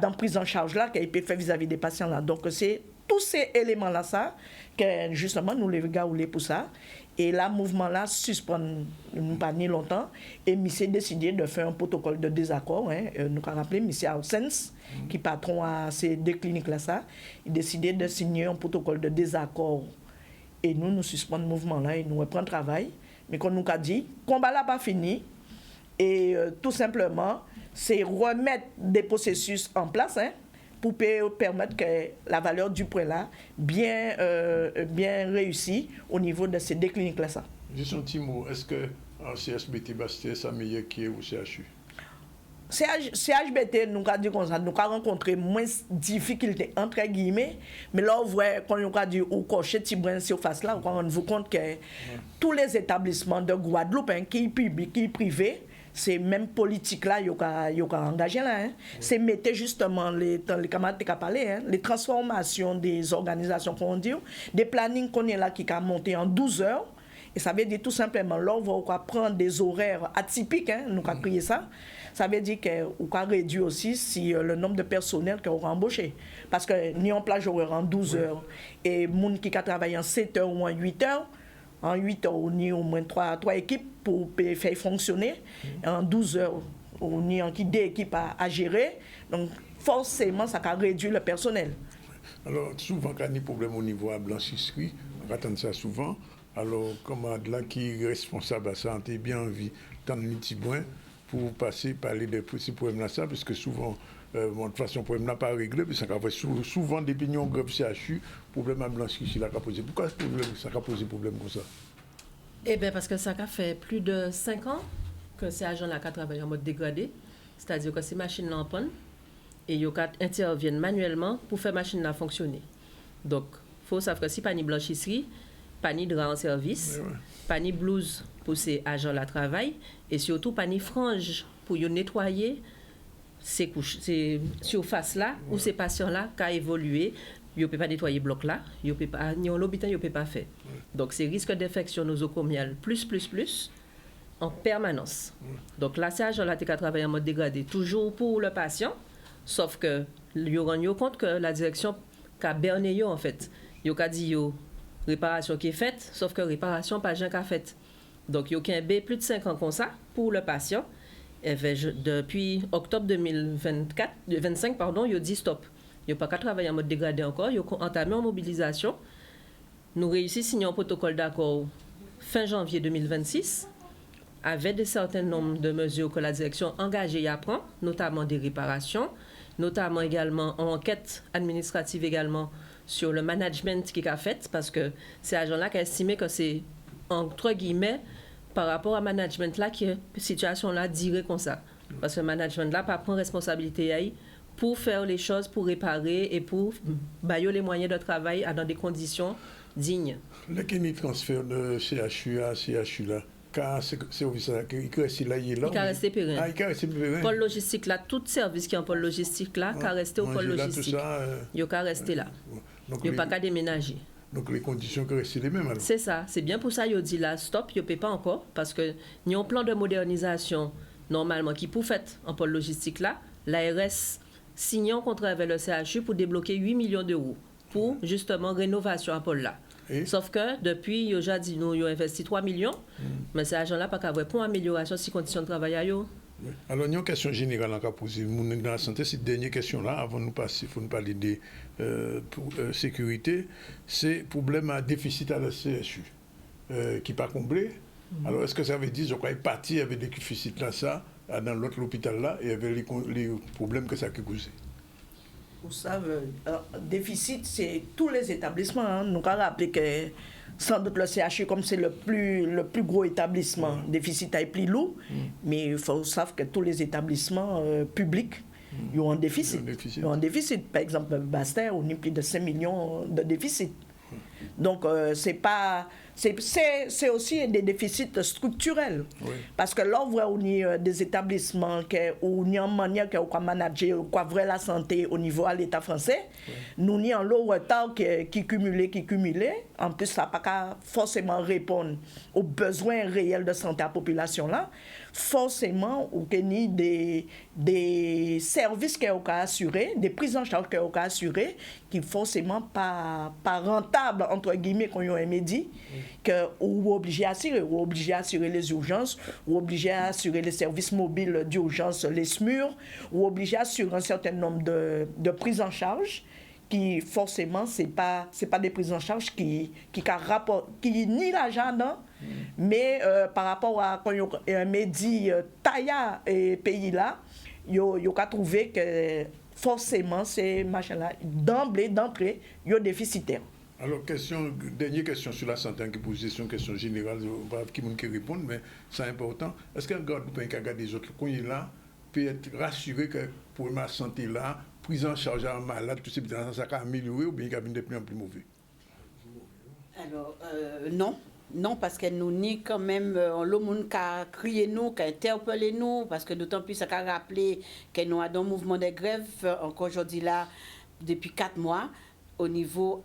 dans la prise en charge là, qu'ils peuvent faire vis-à-vis des patients là. Donc, c'est tous ces éléments là, ça, que justement, nous les regardons pour ça. Et là, le mouvement là suspend pas ni longtemps. Et M. a décidé de faire un protocole de désaccord. Nous avons rappelé M. Auxens, qui est patron à ces 2 cliniques là, ça. Il a décidé de signer un protocole de désaccord. Et nous suspendons le mouvement là et nous reprenons le travail. Mais comme nous avons dit, le combat là pas fini. Et tout simplement, c'est remettre des processus en place, pour permettre que la valeur du point là bien réussie au niveau de ces 2 cliniques là. Juste un petit mot, est-ce que CHBT Bastille c'est meilleur qui est au CHU? CHBT, nous avons dit comme ça, nous avons rencontré moins de difficultés entre guillemets, mais là on voit quand nous avons dit au cocher Tibrin surface là, on rend vous compte que tous les établissements de Guadeloupe, qui est public, qui est privé, c'est même politique là, il y a engagé là. C'est mettre justement les camarades qui ont parlé, les transformations des organisations qu'on dit, des plannings qu'on est là qui ont monté en 12 heures. Et ça veut dire tout simplement, là, on va prendre des horaires atypiques, hein, nous avons créé ça. Ça veut dire qu'on va réduire aussi si, le nombre de personnels qu'on aura embauché. Parce que ni en plage horaire en 12 heures, et les gens qui travaillent en 7 heures ou en 8 heures, en 8 heures, on a au moins 3 équipes pour faire fonctionner. En 12 heures, on a deux équipes à gérer. Donc, forcément, ça va réduire le personnel. Alors, souvent, quand il y a des problèmes au niveau de la blanchisserie, on attend ça souvent. Alors, comment là qui est responsable à ça, on a bien envie tant de petits points pour parler de ces problèmes-là, parce que souvent, de toute façon, le problème n'a pas réglé, puis ça a souvent des opinions grève CHU, problème à blanchisserie, là, posé. Pourquoi ça a posé problème comme ça? Eh bien, parce que ça a fait plus de 5 ans que ces agents-là travaillent en mode dégradé, c'est-à-dire que ces machines-là en panne, et ils interviennent manuellement pour faire la machine fonctionner. Donc, il faut savoir que si pas de blanchisserie, pas de drap en service, pas de blouse pour ces agents-là travaillent, et surtout pas de franges pour nettoyer ces couches, ces surfaces-là, où ces patients-là qui ont évolué, ils ne peuvent pas nettoyer le bloc là, ils ne peuvent pas, ni en l'hôpital, ils ne peuvent pas faire. Donc, c'est risque d'infection nosocomiale plus, en permanence. Donc, là, ces agents-là qui travaillent en mode dégradé, toujours pour le patient, sauf que, ils rendent compte que la direction a berné en fait. Ils ont dit réparation qui est faite, sauf que réparation pas jamais faite. Donc il y a plus de 5 ans comme ça pour le patient. Et depuis octobre 2025, ils ont dit stop. Ils n'ont pas qu'à travailler en mode dégradé encore, ils ont entamé en mobilisation. Nous réussissons à signer un protocole d'accord fin janvier 2026 avec un certain nombre de mesures que la direction engagée à prendre, notamment des réparations, notamment également en enquête administrative également sur le management qui a fait, parce que ces agents-là qui ont estimé que c'est, entre guillemets, par rapport à management-là, que la situation-là dirait comme ça. Parce que le management-là pas prendre responsabilité pour faire les choses, pour réparer et pour bailler les moyens de travail dans des conditions dignes. Le transfert de CHU à CHU là, car c'est officiel là, il reste là, il est là. Il a resté pérenne. Ah, il a resté pérenne. Pôle logistique là, tout service qui est en pôle logistique là, qui a resté au pôle logistique. Il a resté là. Il n'a pas qu'à déménager. Donc les conditions qui restent les mêmes alors. C'est ça, c'est bien pour ça qu'il dit là, stop, il ne peut pas encore, parce que nous avons un plan de modernisation normalement qui pour fait en pôle logistique là, l'ARS signe un contrat avec le CHU pour débloquer 8 millions d'euros pour justement rénovation à pôle là. Sauf que depuis, il a dit nous, il a investi 3 millions, mais ces agents-là pas qu'à avoir pour amélioration si conditions de travail à eux. Alors, il y a une question générale à poser. Dans la santé, cette dernière question-là, avant de nous passer, il faut nous parler de sécurité, c'est le problème à déficit à la CHU qui n'est pas comblé. Alors, est-ce que ça veut dire qu'on est parti avec des déficits là, ça, dans l'autre hôpital là, et avec les problèmes que ça a causé? Vous savez, déficit, c'est tous les établissements. Hein. Nous avons rappelé que sans doute le CHU, comme c'est le plus gros établissement, déficit est plus lourd, mais il faut savoir que tous les établissements publics ils ont un déficit. Ils ont un déficit. Par exemple, Bastère, on a plus de 5 millions de déficit. Donc, c'est aussi des déficits structurels. Oui. Parce que là, on voit des établissements où il y a une manière qu'on manager, qu'on voit la santé au niveau de l'État français. Oui. Nous, il y a un lot de retard qui cumulé. En plus, ça n'a pas forcément répondre aux besoins réels de santé à la population là. Forcément, il y a des services qu'on a assurés, des prises en charge qu'on a assurées, qui ne sont forcément pas rentables, entre guillemets, qu'on a dit, ou obligés à assurer les urgences, ou obligés à assurer les services mobiles d'urgence, les SMUR, ou obligés à assurer un certain nombre de prises en charge, qui forcément, ce n'est pas des prises en charge qui nient l'argent, mais par rapport à quand un médi tailla et pays là, il a trouvé que forcément ces machins-là, d'entrée, ils sont déficitaires. Alors, dernière question sur la santé, qui pose une question générale, qui peut répondre, mais c'est important. Est-ce qu'un garde qui a des autres qu'on est là peut être rassuré que pour ma santé là, prise en charge à un malade, tout ça va améliorer ou bien il y a de plus en plus mauvais? Alors, non, parce que nous ni quand même le monde qui a crié nous, qui a interpellé nous, parce que d'autant plus ça a rappelé que nous avons un mouvement de grève encore aujourd'hui là depuis 4 mois. au niveau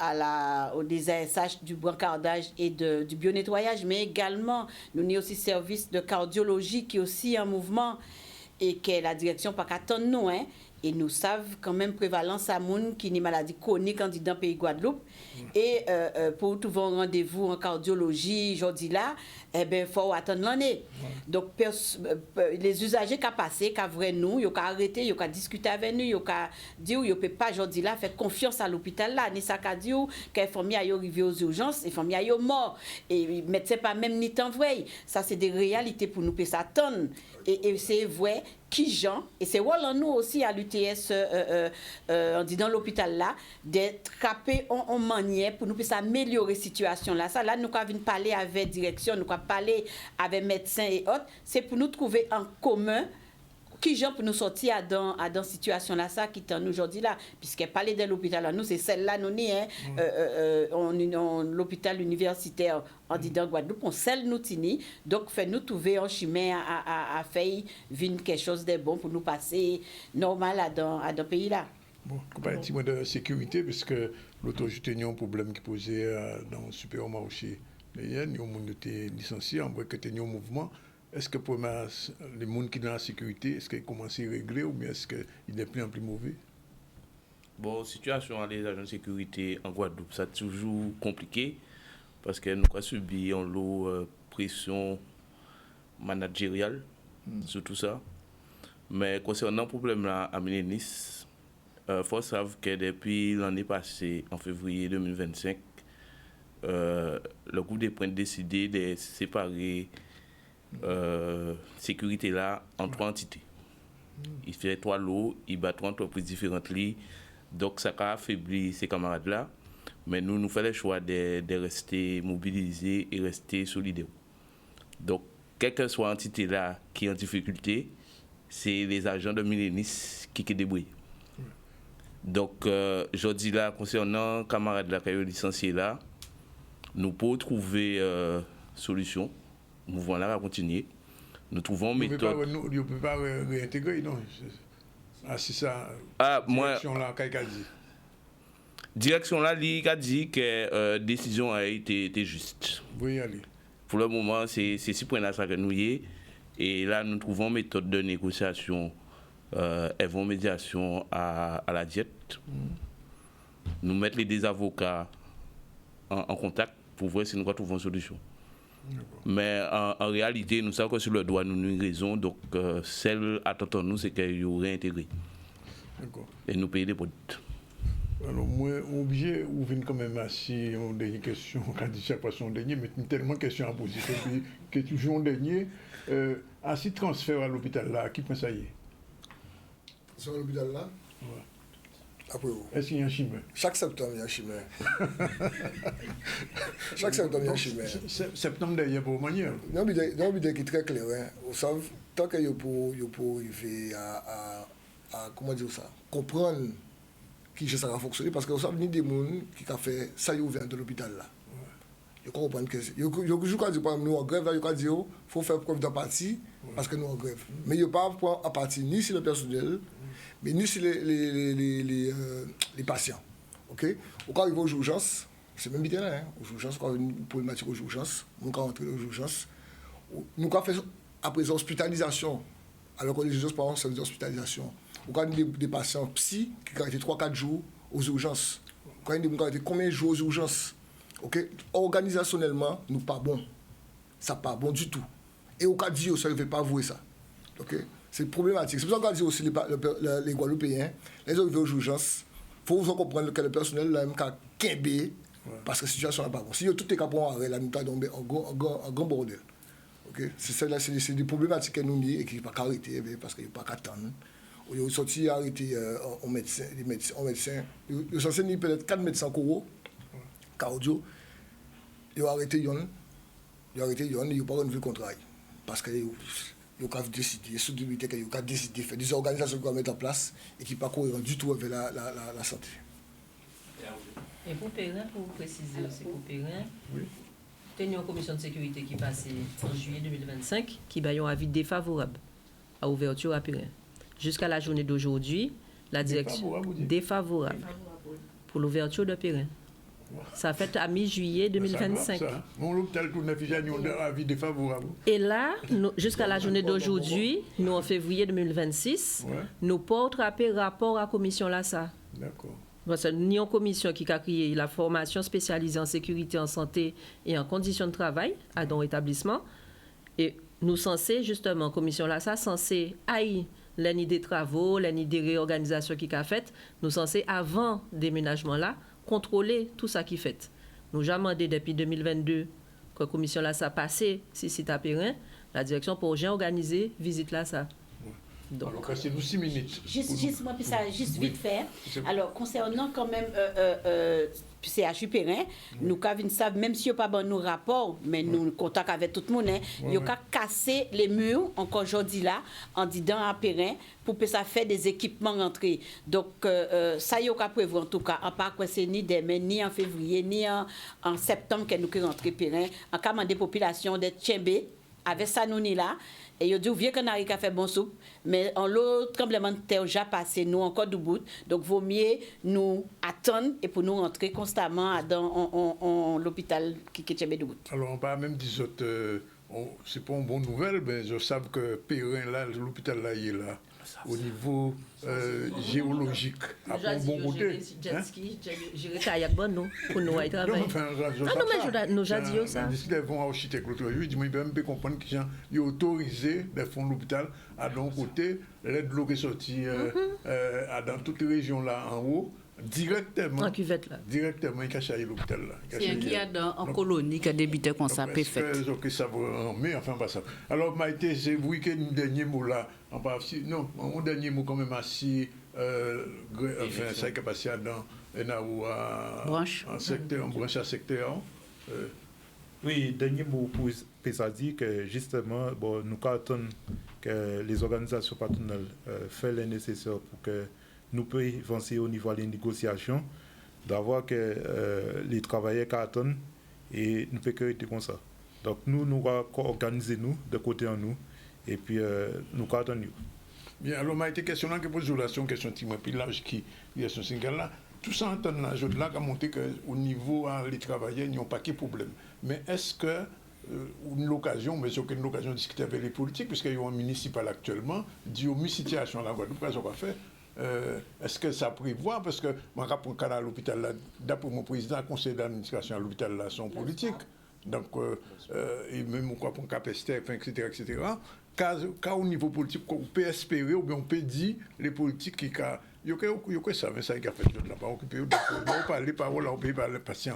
des ASH du brancardage et du bio-nettoyage, mais également, nous avons aussi service de cardiologie qui est aussi en mouvement et que la direction pas qu'attendre nous, hein. Et nous savons quand même prévalence à moun qui ni maladie chronique dans le pays Guadeloupe. Et pour trouver un rendez-vous en cardiologie, aujourd'hui là, eh ben faut attendre l'année. Donc les usagers qui ont passé, qui ont vrai nous, ils ont arrêté, ils ont discuté avec nous, ils ont dit ils ne peuvent pas aujourd'hui là faire confiance à l'hôpital là, ni ça qu'a dit qu'ils font mieux à arriver aux urgences, ils font mieux à mort et médecin pas même ni temps vrai. Ça c'est des réalités pour nous peut s'attendre et c'est vrai qui gens et c'est voilà nous aussi à l'UTS on dit dans l'hôpital là d'être capé en manière pour nous puisse améliorer situation là. Ça là nous quand venir parler avec direction, nous quand parler avec médecins et autres, c'est pour nous trouver en commun qui gens pour nous sortir dans situation là ça qui est aujourd'hui là puisque parler de l'hôpital là nous c'est celle là nous ni on l'hôpital universitaire en dit dans Guadeloupe on celle nous tini donc fait nous trouver un chemin à faire venir quelque chose de bon pour nous passer normal à dans pays là. Bon, pas un petit mot de sécurité parce que l'autre jour il y a un problème qui posait dans le supermarché. Il y a un monde qui était licencié en vrai que tu as un mouvement. Est-ce que pour les gens qui sont dans la sécurité, est-ce qu'ils commencent à régler ou bien est-ce qu'il est plus en plus mauvais? Bon, situation des agents de sécurité en Guadeloupe, c'est toujours compliqué parce que nous avons subi une lourde pression managériale sur tout ça. Mais concernant le problème là à Milénis, il faut savoir que depuis l'année passée, en février 2025, le groupe des points a décidé de séparer sécurité là en 3 entités. Il fait 3 lots, il bat 3 entreprises différentes. Donc ça a affaibli ces camarades là. Mais nous faisons le choix de rester mobilisés et rester solidaires. Donc, quelle que soit l'entité là qui est en difficulté, c'est les agents de Milénis qui débrouillent. Donc, je dis là, concernant les camarades là qui sont licenciés là, nous pouvons trouver solution. Le mouvement là va continuer. Nous trouvons une méthode. Vous ne pouvez pas réintégrer, non? C'est ça. Direction là, qu'est-ce qu'elle dit? Direction là, il a dit que la décision a été juste. Vous y allez. Pour le moment, c'est 6 points là que nous y est. Et là, nous trouvons une méthode de négociation et une médiation à la diète. Nous mettons les deux avocats en contact pour voir si nous trouvons une solution. Mais en réalité, nous savons que sur le droit, nous avons une raison. Donc, celle attendant nous, c'est qu'il y aurait intégré. Et nous payer des produits. Alors, moi, obligé, ou venir quand même assis, une dernière question, quand je dis chaque fois son dernier, mais tellement de questions à poser. Que toujours un dernier, assis transfert à l'hôpital là, qui pense ça y est? Sur l'hôpital là? Ouais. Après, est-ce qu'il y a un chimère? Chaque septembre, il y a un chimère. Chaque septembre, il y a un chimère. Septembre d'ailleurs, pour manière. Non, mais il est très clair. Vous savez, tant que vous pouvez arriver à comment dire ça, comprendre qui ça va fonctionner, parce que vous savez, il y a des gens qui ont fait ça, ils ouvrent de l'hôpital là. Vous comprenez que c'est. Vous quand nous en grève, vous dit qu'il faut faire preuve d'empathie parce que nous en grève. Mais il n'y a pas d'empathie ni sur le personnel, mais ni sur les patients. Ok? Au cas où il va aux urgences, c'est même bien là, aux urgences, quand il y a une problématique aux urgences, nous quand on entre aux urgences, nous quand on fait après hospitalisation, alors que les urgences par exemple, c'est des hospitalisations. Ou quand il y a des patients psy qui ont été 3-4 jours aux urgences. Quand il y a des gens qui ont été combien de jours aux urgences? Okay? Organisationnellement, nous pas bon. Ça pas bon du tout. Et au cas de ça ne veut pas avouer ça. Okay? C'est problématique. C'est pour ça qu'on dit aussi les Guadeloupéens, les gens qui vont aux urgences, il faut vous comprendre que le personnel là même qu'à quimber parce que la situation n'est pas bonne. Si tout est capable arrêt là, nous tombé en grand bordel. Okay? C'est des problématiques que nous avons et qui ne peuvent pas arrêter parce qu'il n'y a pas qu'à attendre. Ils ont sorti arrêter un médecin, ils ont censé peut-être 4 médecins coraux. Cardio, ils ont arrêté Yon, ils n'ont pas renouvelé le contrat. Parce qu'ils ont décidé, sous l'unité qu'ils ont décidé de faire des organisations qu'on va mettre en place et qui ne sont pas cohérentes du tout avec la santé. Et pour Périn, pour préciser aussi, pour Périn, il y a une commission de sécurité qui est passée en juillet 2025 qui a eu un avis défavorable à l'ouverture à Périn. Jusqu'à la journée d'aujourd'hui, la direction défavorable. pour l'ouverture de Périn. Ça fait à mi-juillet 2025. Mon l'hôpital tout neuf, j'ai un avis défavorable. Et là, jusqu'à la journée d'aujourd'hui, nous en février 2026, nous portons rapport à la commission là ça. D'accord. Parce que nous avons une commission qui a créé la formation spécialisée en sécurité, en santé et en conditions de travail à dans l'établissement. Et nous censés, justement, commission là ça, censé haïr l'année des travaux, l'année des réorganisations qui a faites, nous censés, avant déménagement là, contrôler tout ça qui fait. Nous avons demandé depuis 2022 que la commission là ça passé si c'est à Périn, la direction pour bien organiser visite là ça. Donc, alors, c'est nous 6 minutes. Juste vite fait. Alors, concernant quand même CHU Périn, nous savons, même si nous n'avons pas de rapport, mais nous contactons avec tout le monde, nous avons cassé les murs, encore aujourd'hui là, en disant à Périn, pour que ça fait des équipements rentrés. Donc, ça y a prévu en tout cas, en pas que c'est ni demain, ni en février, ni en septembre que nous allons rentrer Périn, en cas des populations de Tchembé, avec ça nous là. Et il dit, vieux canari qui a fait bon soupe, mais en l'autre tremblement de terre déjà passé, nous encore du bout. Donc, vaut mieux nous attendre et pour nous rentrer constamment dans l'hôpital qui est de bout. Alors, on peut même dire que c'est pas une bonne nouvelle, mais je sais que Périn, là, l'hôpital là, il est là. Au niveau géologique, à bon côté. J'irai kayak bon nous pour nous aller travailler. Non mais nous j'ai dit ça. Si les vont architecte l'autre jour, ils même pas comprendre qu'ils ont autorisé les fonds de l'hôpital à d'un côté, l'aide de l'eau qui est sortie dans toutes les régions là en haut. Directement, en cuvette là. Directement, il cache à l'hôpital là. C'est un qui a en colonie qui a débuté comme ça, parfait. Ok, ça va, mais enfin pas ça. Alors Maïté, c'est vous qui avez un dernier mot là. Non, mon dernier mot quand même assis, enfin ça qui est passé dans branche à secteur. Oui, dernier mot pour ça dire que justement, bon, nous attendons que les organisations patronales fassent le nécessaire pour que nous pouvons avancer au niveau des négociations, d'avoir que les travailleurs qui attendent et nous pouvons être comme ça. Donc nous allons organiser nous, de côté en nous, et puis nous attendons. Bien, alors, ma été question là, que pose la question puis l'âge qui est ce single là, tout ça entend là, je là a montré qu'au niveau des travailleurs, ils n'ont pas de problème. Mais est-ce que une occasion, mais c'est une occasion de discuter avec les politiques, puisqu'il y a un municipal actuellement, dit aux situations là, Guadeloupe, qu'est-ce qu'on va faire? Est-ce que ça prévoit, parce que mon rapport à l'hôpital, d'après mon président, le conseil d'administration à l'hôpital, là, sont politiques. Donc, et même pour CAPESTEF, etc. Car au niveau politique, on peut espérer, ou bien on peut dire, les politiques qui il y a ça, mais ça qui a fait de là-bas, occupé, on parle les paroles, on peut parler patient.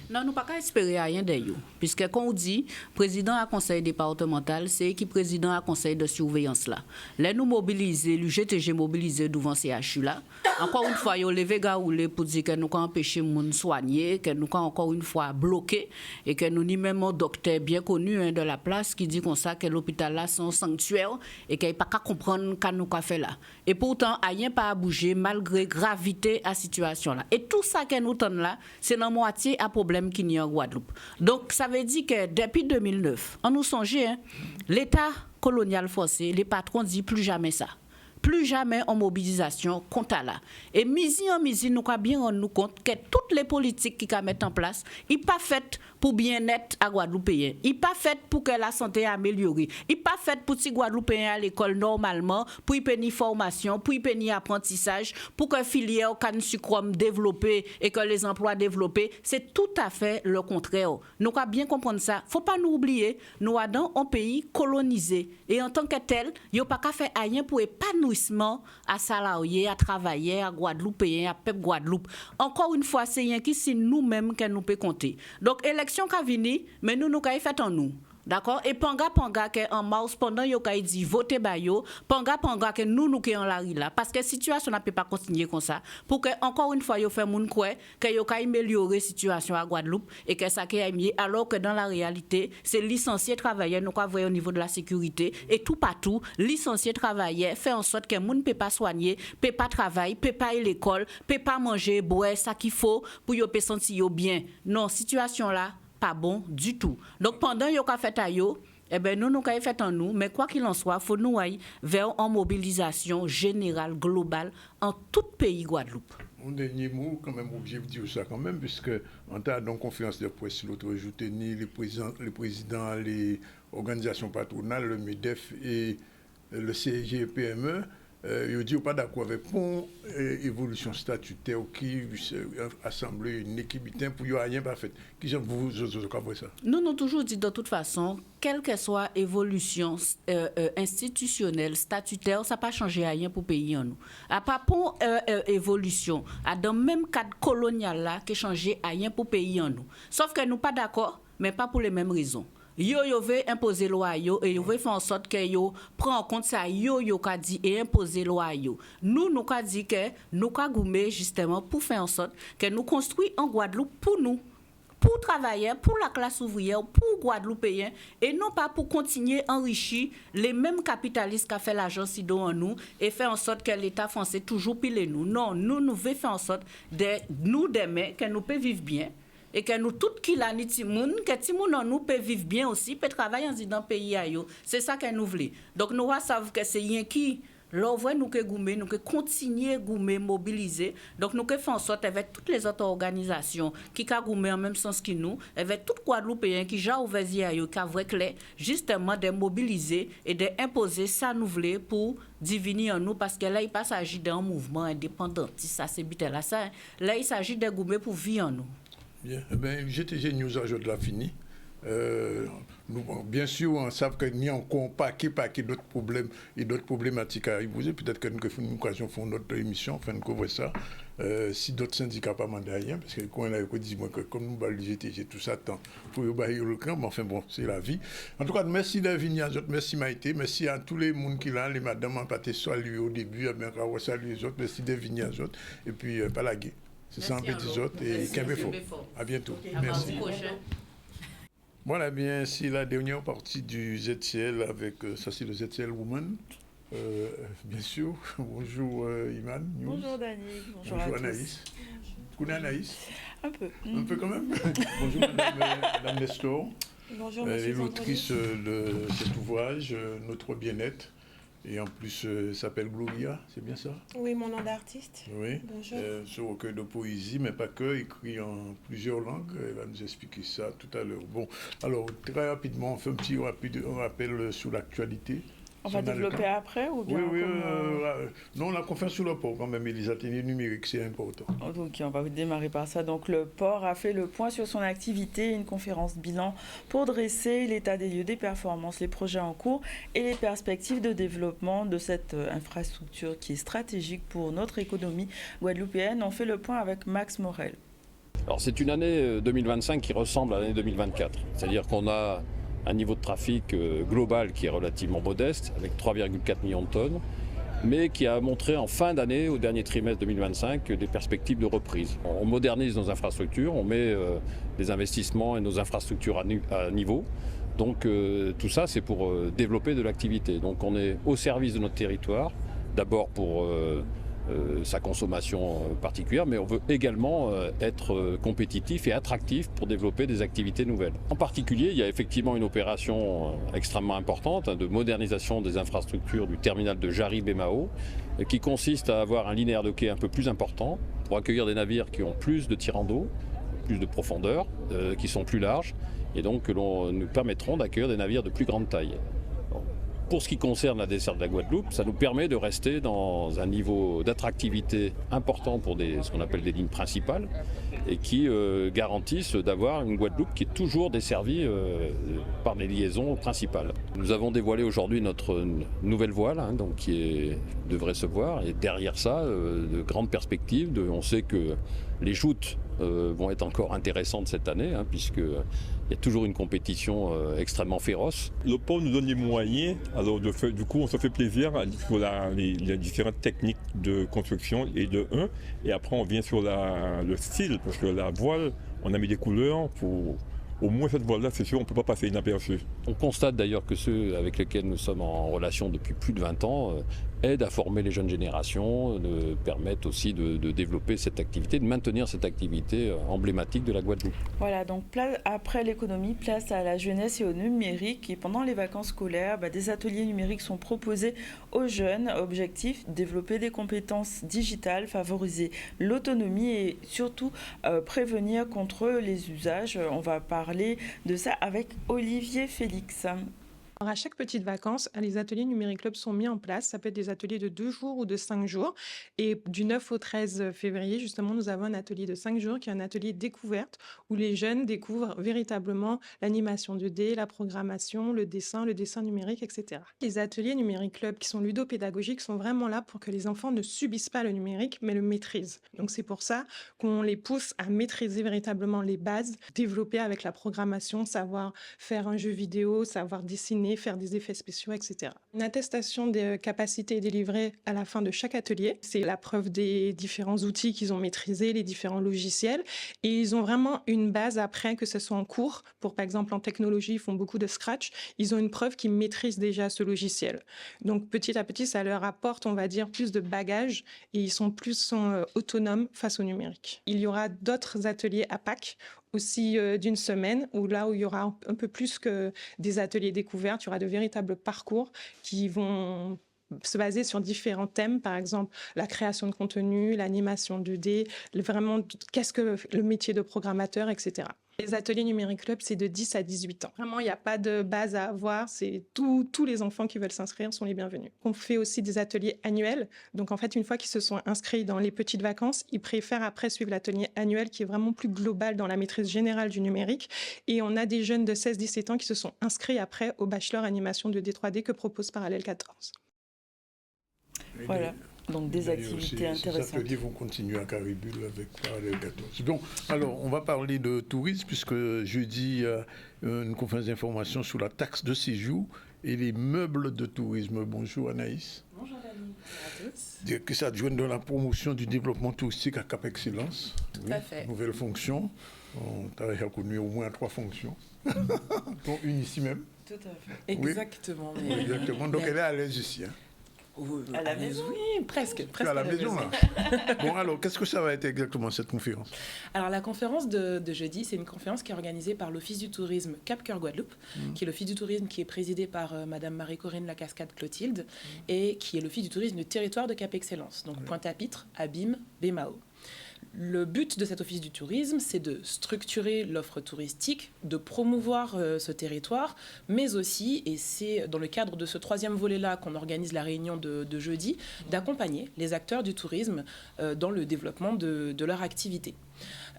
Non, nous pas qu'à espérer rien d'ailleurs, puisque quand on dit président à conseil départemental, c'est qui président à conseil de surveillance là. Là nous mobiliser, l'UGTG mobilisé devant CHU là. Encore une fois, il levé gaoulé pour dire que nous avons empêché moun soigner, que nous avons encore une fois bloqué et que nous ni même un docteur bien connu de la place qui dit comme ça que l'hôpital là c'est un sanctuaire et qu'il pas qu'à comprendre qu'à nous qu'a fait là. Et pourtant rien pas bougé malgré gravité à situation là. Et tout ça que nous tenons là, c'est la moitié à problème qui n'y a en Guadeloupe. Donc ça veut dire que depuis 2009, on nous songe l'État colonial forcé, les patrons disent plus jamais ça. Plus jamais en mobilisation contre là. Et misi en misi, nous avons bien rendu compte que toutes les politiques qui sont mises en place, ils ne sont pas faites pour bien-être à Guadeloupéens. Ils ne sont pas faites pour que la santé améliore. Ils ne sont pas faites pour que les Guadeloupéens à l'école normalement, pour qu'ils aient une formation, pour qu'ils aient un apprentissage, pour que les filières canne sucre développées et que les emplois développés. C'est tout à fait le contraire. Nous avons bien comprendre ça. Il ne faut pas nous oublier, nous sommes dans un pays colonisé. Et en tant que tel, il n'y a pas qu'à faire rien pour épanouir à salariés, à travailleurs, à Guadeloupéens, à peuple Guadeloupe. Encore une fois, c'est rien qui c'est nous-mêmes que nous pouvons compter. Donc, élection qui a venu, mais nous avons fait en nous. D'accord? Et panga que en mars pendant yo kay dit voter ba yo, panga que nous qui en la rue là parce que situation n'a peut pas continuer comme ça pour que encore une fois yo fait moun quoi que yo kay améliorer situation à Guadeloupe et que ça qui est mieux alors que dans la réalité, c'est licencier travailleurs nous quoi voir au niveau de la sécurité et tout partout, licencier travailleurs fait en sorte que moun peut pas soigner, peut pas travailler, peut pas aller l'école, peut pas manger, boire ça qu'il faut pour yo peut sentir bien. Non, situation là pas bon du tout. Donc pendant yo ka fait ayo, eh ben nous ka fait en nous, mais quoi qu'il en soit, faut nous aller vers une mobilisation générale globale en tout pays Guadeloupe. Un dernier mot, quand même, obligé de dire ça quand même, puisque en tas de conférence de presse l'autre jour, les présidents, les organisations patronales, le MEDEF et le CGPME, ils disent pas d'accord avec une évolution statutaire qui assemble une équipe pour y rien pas fait. Qui j'aime vous ça? Nous nous toujours dit de toute façon, quelle que soit évolution institutionnelle, statutaire, ça n'a pas changé rien pour le pays en nous. À part pour évolution, dans le même cadre colonial là, qui changé rien pour le pays en nous. Sauf que nous pas d'accord, mais pas pour les mêmes raisons. Yo veut imposer loi yo et yo veut faire en sorte que yo prend en compte ça yo ka dit et imposer loi yo. Nous ka dit que nous ka goumé justement pour faire en sorte que nous construisons en Guadeloupe pour nous, pour travailleurs, pour la classe ouvrière, pour Guadeloupéens et non pas pour continuer enrichir les mêmes capitalistes qui a fait l'argent si en nous et faire en sorte que l'État français toujours pile nous. Non, nous veut faire en sorte de nous demain que nous peut vivre bien. Et que nous, tout qui l'a ni timoun, que timoun en nous peut vivre bien aussi, peut travailler dans le pays ailleurs. C'est ça que nous voulons. Donc nous savons que c'est rien qui, l'envoi nous que goumer, nous que continuer goumer, mobiliser. Donc nous que faire en sorte avec toutes les autres organisations qui ka goumer en même sens que nous, avec tout Guadeloupéens qui ja ouvert ailleurs, qui a vrai clair, justement de mobiliser et d'imposer ça nous voulons pour diviner en nous parce que là il pas s'agit d'un mouvement indépendantiste, ça c'est bité là ça. Là il s'agit de goumer pour vivre en nous. Bien, GTG News aujourd'hui l'a fini. Nous, bien sûr, on sait qu'il y a encore paquet d'autres problèmes et d'autres problématiques à poser. Peut-être que nous avons une occasion de faire notre émission, enfin, nous couvrons ça. Si d'autres syndicats n'ont pas demandé rien, parce que quand on a dit que comme nous, le GTG, tout ça, tant pour y bailler le camp, mais enfin bon, c'est la vie. En tout cas, merci David Niazot, merci Maïté, merci à tous les gens qui sont là, les madames en pâté saluer au début, on va saluer les autres, merci David Niazot, et puis Palagé. C'est ça un petit autre et Kembefo. À bientôt. Merci. Voilà, bien, c'est la dernière partie du ZCL avec, ça c'est le ZCL Woman. Bien sûr. Bonjour Iman. News. Bonjour Daniel. Bonjour Anaïs. Vous connaissez Anaïs? Un peu. Un peu quand même. Bonjour Madame Nestor. Bonjour Monsieur. L'autrice de cet ouvrage, Notre bien-être. Et en plus, s'appelle Gloria, c'est bien ça? Oui, mon nom d'artiste. Oui. Bonjour. Ce recueil de poésie, mais pas que, écrit en plusieurs langues. Elle va nous expliquer ça tout à l'heure. Bon, alors, très rapidement, on fait un petit rappel sur l'actualité. On va développer après ou bien non, la conférence sur le port, quand même, et les ateliers numériques, c'est important. Ok, on va démarrer par ça. Donc, le port a fait le point sur son activité, une conférence bilan pour dresser l'état des lieux des performances, les projets en cours et les perspectives de développement de cette infrastructure qui est stratégique pour notre économie guadeloupéenne. On fait le point avec Max Morel. Alors, c'est une année 2025 qui ressemble à l'année 2024. C'est-à-dire qu'on a un niveau de trafic global qui est relativement modeste, avec 3,4 millions de tonnes, mais qui a montré en fin d'année, au dernier trimestre 2025, des perspectives de reprise. On modernise nos infrastructures, on met des investissements et nos infrastructures à niveau. Donc tout ça, c'est pour développer de l'activité. Donc on est au service de notre territoire, d'abord pour sa consommation particulière, mais on veut également être compétitif et attractif pour développer des activités nouvelles. En particulier, il y a effectivement une opération extrêmement importante de modernisation des infrastructures du terminal de Jarry-Bémao qui consiste à avoir un linéaire de quai un peu plus important pour accueillir des navires qui ont plus de tirants d'eau, plus de profondeur, qui sont plus larges et donc que nous permettront d'accueillir des navires de plus grande taille. Pour ce qui concerne la desserte de la Guadeloupe, ça nous permet de rester dans un niveau d'attractivité important pour ce qu'on appelle des lignes principales et qui garantissent d'avoir une Guadeloupe qui est toujours desservie par les liaisons principales. Nous avons dévoilé aujourd'hui notre nouvelle voile donc qui devrait se voir et derrière ça, de grandes perspectives. On sait que les joutes vont être encore intéressantes cette année puisqu'il y a toujours une compétition extrêmement féroce. Le port nous donne les moyens, alors du coup on se fait plaisir sur les différentes techniques de construction et après on vient sur le style, parce que la voile, on a mis des couleurs pour au moins cette voile-là, c'est sûr, on ne peut pas passer inaperçu. On constate d'ailleurs que ceux avec lesquels nous sommes en relation depuis plus de 20 ans aident à former les jeunes générations, permettent aussi de développer cette activité, de maintenir cette activité emblématique de la Guadeloupe. Voilà, donc après l'économie, place à la jeunesse et au numérique. Et pendant les vacances scolaires, des ateliers numériques sont proposés aux jeunes. Objectif, développer des compétences digitales, favoriser l'autonomie et surtout prévenir contre les usages. On va parler de ça avec Olivier Félix. Alors à chaque petite vacances, les ateliers Numérique Club sont mis en place. Ça peut être des ateliers de 2 jours ou de 5 jours. Et du 9 au 13 février, justement, nous avons un atelier de 5 jours qui est un atelier découverte où les jeunes découvrent véritablement l'animation 2D, la programmation, le dessin numérique, etc. Les ateliers Numérique Club qui sont ludopédagogiques sont vraiment là pour que les enfants ne subissent pas le numérique, mais le maîtrisent. Donc c'est pour ça qu'on les pousse à maîtriser véritablement les bases, développer avec la programmation, savoir faire un jeu vidéo, savoir dessiner, faire des effets spéciaux, etc. Une attestation de capacité est délivrée à la fin de chaque atelier. C'est la preuve des différents outils qu'ils ont maîtrisés, les différents logiciels. Et ils ont vraiment une base après, que ce soit en cours. Pour, par exemple, en technologie, ils font beaucoup de Scratch. Ils ont une preuve qu'ils maîtrisent déjà ce logiciel. Donc, petit à petit, ça leur apporte, on va dire, plus de bagages et ils sont plus autonomes face au numérique. Il y aura d'autres ateliers à Pâques aussi d'une semaine, où il y aura un peu plus que des ateliers découvertes, il y aura de véritables parcours qui vont se baser sur différents thèmes, par exemple la création de contenu, l'animation 2D, vraiment qu'est-ce que le métier de programmateur, etc. Les ateliers Numérique Club, c'est de 10 à 18 ans. Vraiment, il n'y a pas de base à avoir. C'est tous les enfants qui veulent s'inscrire sont les bienvenus. On fait aussi des ateliers annuels. Donc, en fait, une fois qu'ils se sont inscrits dans les petites vacances, ils préfèrent après suivre l'atelier annuel qui est vraiment plus global dans la maîtrise générale du numérique. Et on a des jeunes de 16-17 ans qui se sont inscrits après au bachelor animation 2D 3D que propose Parallèle 14. Voilà. Donc des activités intéressantes. Ces ateliers vont continuer à Caribule avec Parallèle 14. Bon, alors on va parler de tourisme puisque jeudi, une conférence d'information sur la taxe de séjour et les meubles de tourisme. Bonjour Anaïs. Bonjour Dani. Bonjour à tous. Que ça adjoigne dans la promotion du développement touristique à Cap Excellence. Tout à fait. Nouvelle fonction. On t'a reconnu au moins 3 fonctions, dont une ici même. Tout à fait. Exactement. Oui, exactement. Donc elle est à l'aise ici. À la maison. Oui, presque à la maison. Là. Bon, alors, qu'est-ce que ça va être exactement, cette conférence? Alors, la conférence de jeudi, c'est une conférence qui est organisée par l'Office du tourisme Cap-Cœur Guadeloupe, qui est l'Office du tourisme qui est présidé par Madame Marie-Corinne Lacascade-Clotilde, et qui est l'Office du tourisme du territoire de Cap Excellence, donc Pointe-à-Pitre, Abîme, Bémao. Le but de cet office du tourisme, c'est de structurer l'offre touristique, de promouvoir ce territoire, mais aussi, et c'est dans le cadre de ce 3e volet-là qu'on organise la réunion de jeudi, d'accompagner les acteurs du tourisme dans le développement de leur activité.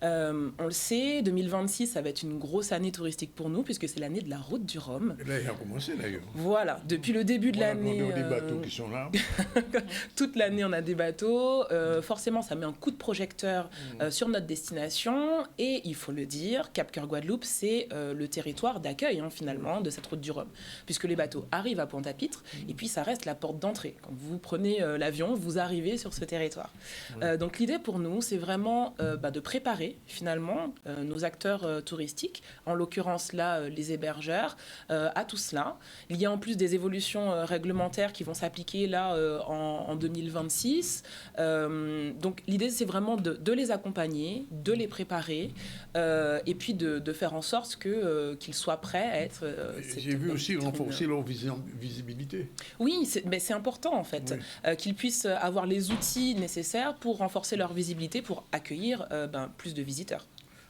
On le sait, 2026, ça va être une grosse année touristique pour nous, puisque c'est l'année de la route du Rhum. Et là, il a commencé d'ailleurs. Voilà, depuis le début de l'année. On a des bateaux qui sont là. Toute l'année, on a des bateaux. Forcément, ça met un coup de projecteur sur notre destination. Et il faut le dire, Cap-Cœur Guadeloupe, c'est le territoire d'accueil, finalement, de cette route du Rhum. Puisque les bateaux arrivent à Pointe-à-Pitre, et puis ça reste la porte d'entrée. Quand vous prenez l'avion, vous arrivez sur ce territoire. Donc l'idée pour nous, c'est vraiment de préparer finalement nos acteurs touristiques, en l'occurrence là les hébergeurs, à tout cela. Il y a en plus des évolutions réglementaires qui vont s'appliquer là en 2026. Donc l'idée c'est vraiment de les accompagner, de les préparer et puis de faire en sorte qu'ils soient prêts à être... J'ai vu aussi renforcer leur visibilité. Oui, c'est important en fait, qu'ils puissent avoir les outils nécessaires pour renforcer leur visibilité, pour accueillir plus de visiteurs.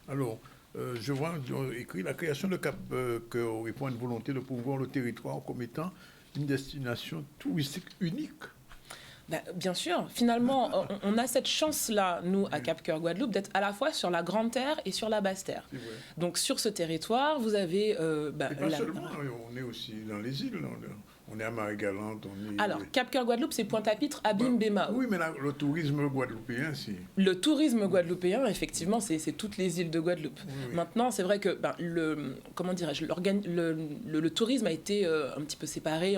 Alors, je vois écrit la création de Cap-Cœur répond à une volonté de promouvoir le territoire comme étant une destination touristique unique. Bien sûr, finalement, on a cette chance-là, nous, à Cap-Cœur Guadeloupe, d'être à la fois sur la Grande Terre et sur la Basse Terre. Donc, sur ce territoire, vous avez... et pas seulement, on est aussi dans les îles, on est à Marie-Galante, on est... Alors, Cap-Cœur Guadeloupe, c'est Pointe-à-Pitre, Abîme, Bémao. Oui, mais là, le tourisme guadeloupéen, c'est... Le tourisme guadeloupéen, effectivement, c'est toutes les îles de Guadeloupe. Oui. Maintenant, c'est vrai que le tourisme a été un petit peu séparé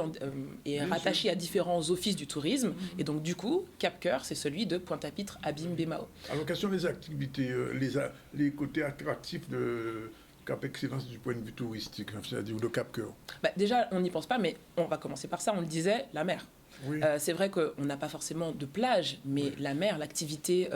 et rattaché à différents offices du tourisme. Et donc, du coup, Cap-Cœur, c'est celui de Pointe-à-Pitre, Abîme, Bémao. Alors, quelles sont les activités, les côtés attractifs Cap Excellence du point de vue touristique, c'est-à-dire de Cap Cœur? Déjà, on n'y pense pas, mais on va commencer par ça. On le disait, la mer. Oui. C'est vrai qu'on n'a pas forcément de plage, mais la mer, l'activité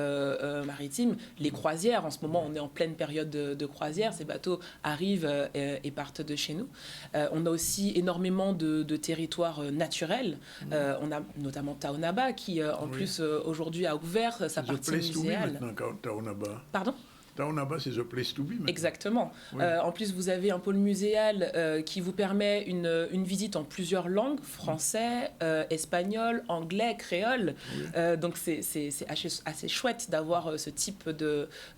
maritime, les croisières, en ce moment on est en pleine période de croisière, ces bateaux arrivent et partent de chez nous. On a aussi énormément de territoires naturels. On a notamment Taonaba qui en plus aujourd'hui a ouvert sa partie muséale. Pardon? Taonaba, c'est the place to be. Maintenant. Exactement. Oui. En plus, vous avez un pôle muséal qui vous permet une visite en plusieurs langues, français, espagnol, anglais, créole. Oui. Donc, c'est assez chouette d'avoir ce type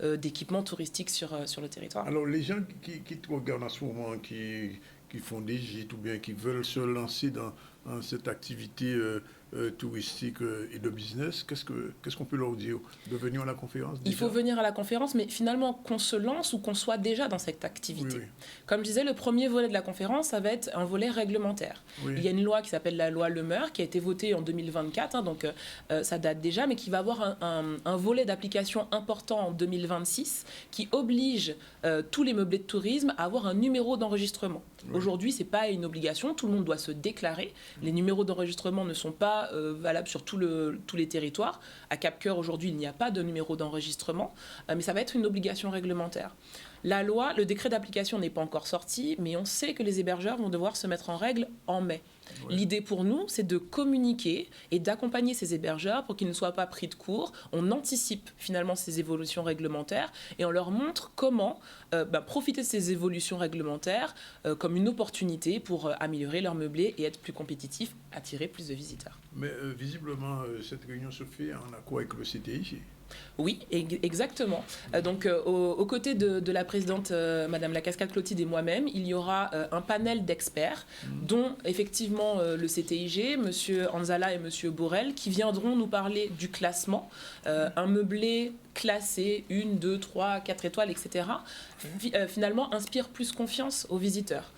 d'équipement touristique sur le territoire. Alors, les gens qui te regardent en ce moment, qui font des gîtes ou bien qui veulent se lancer dans cette activité touristique et de business, qu'est-ce qu'on peut leur dire? De venir à la conférence? Il faut venir à la conférence, mais finalement qu'on se lance ou qu'on soit déjà dans cette activité. Oui. Comme je disais, le premier volet de la conférence, ça va être un volet réglementaire. Oui. Il y a une loi qui s'appelle la loi Le Meur, qui a été votée en 2024, donc ça date déjà, mais qui va avoir un volet d'application important en 2026, qui oblige tous les meublés de tourisme à avoir un numéro d'enregistrement. Oui. Aujourd'hui, ce n'est pas une obligation, tout le monde doit se déclarer. Les numéros d'enregistrement ne sont pas valables sur tous les territoires. À Cap-Cœur, aujourd'hui, il n'y a pas de numéro d'enregistrement, mais ça va être une obligation réglementaire. La loi, le décret d'application n'est pas encore sorti, mais on sait que les hébergeurs vont devoir se mettre en règle en mai. Ouais. L'idée pour nous, c'est de communiquer et d'accompagner ces hébergeurs pour qu'ils ne soient pas pris de court. On anticipe finalement ces évolutions réglementaires et on leur montre comment profiter de ces évolutions réglementaires comme une opportunité pour améliorer leur meublé et être plus compétitifs, attirer plus de visiteurs. Mais visiblement, cette réunion se fait en accord avec le CTIG. Oui, exactement. Donc, aux côtés de la présidente Madame Lacascade-Clotilde et moi-même, il y aura un panel d'experts, dont effectivement le CTIG, Monsieur Anzala et Monsieur Borrell, qui viendront nous parler du classement, un meublé classé 1, 2, 3, 4 étoiles, etc., finalement inspire plus confiance aux visiteurs.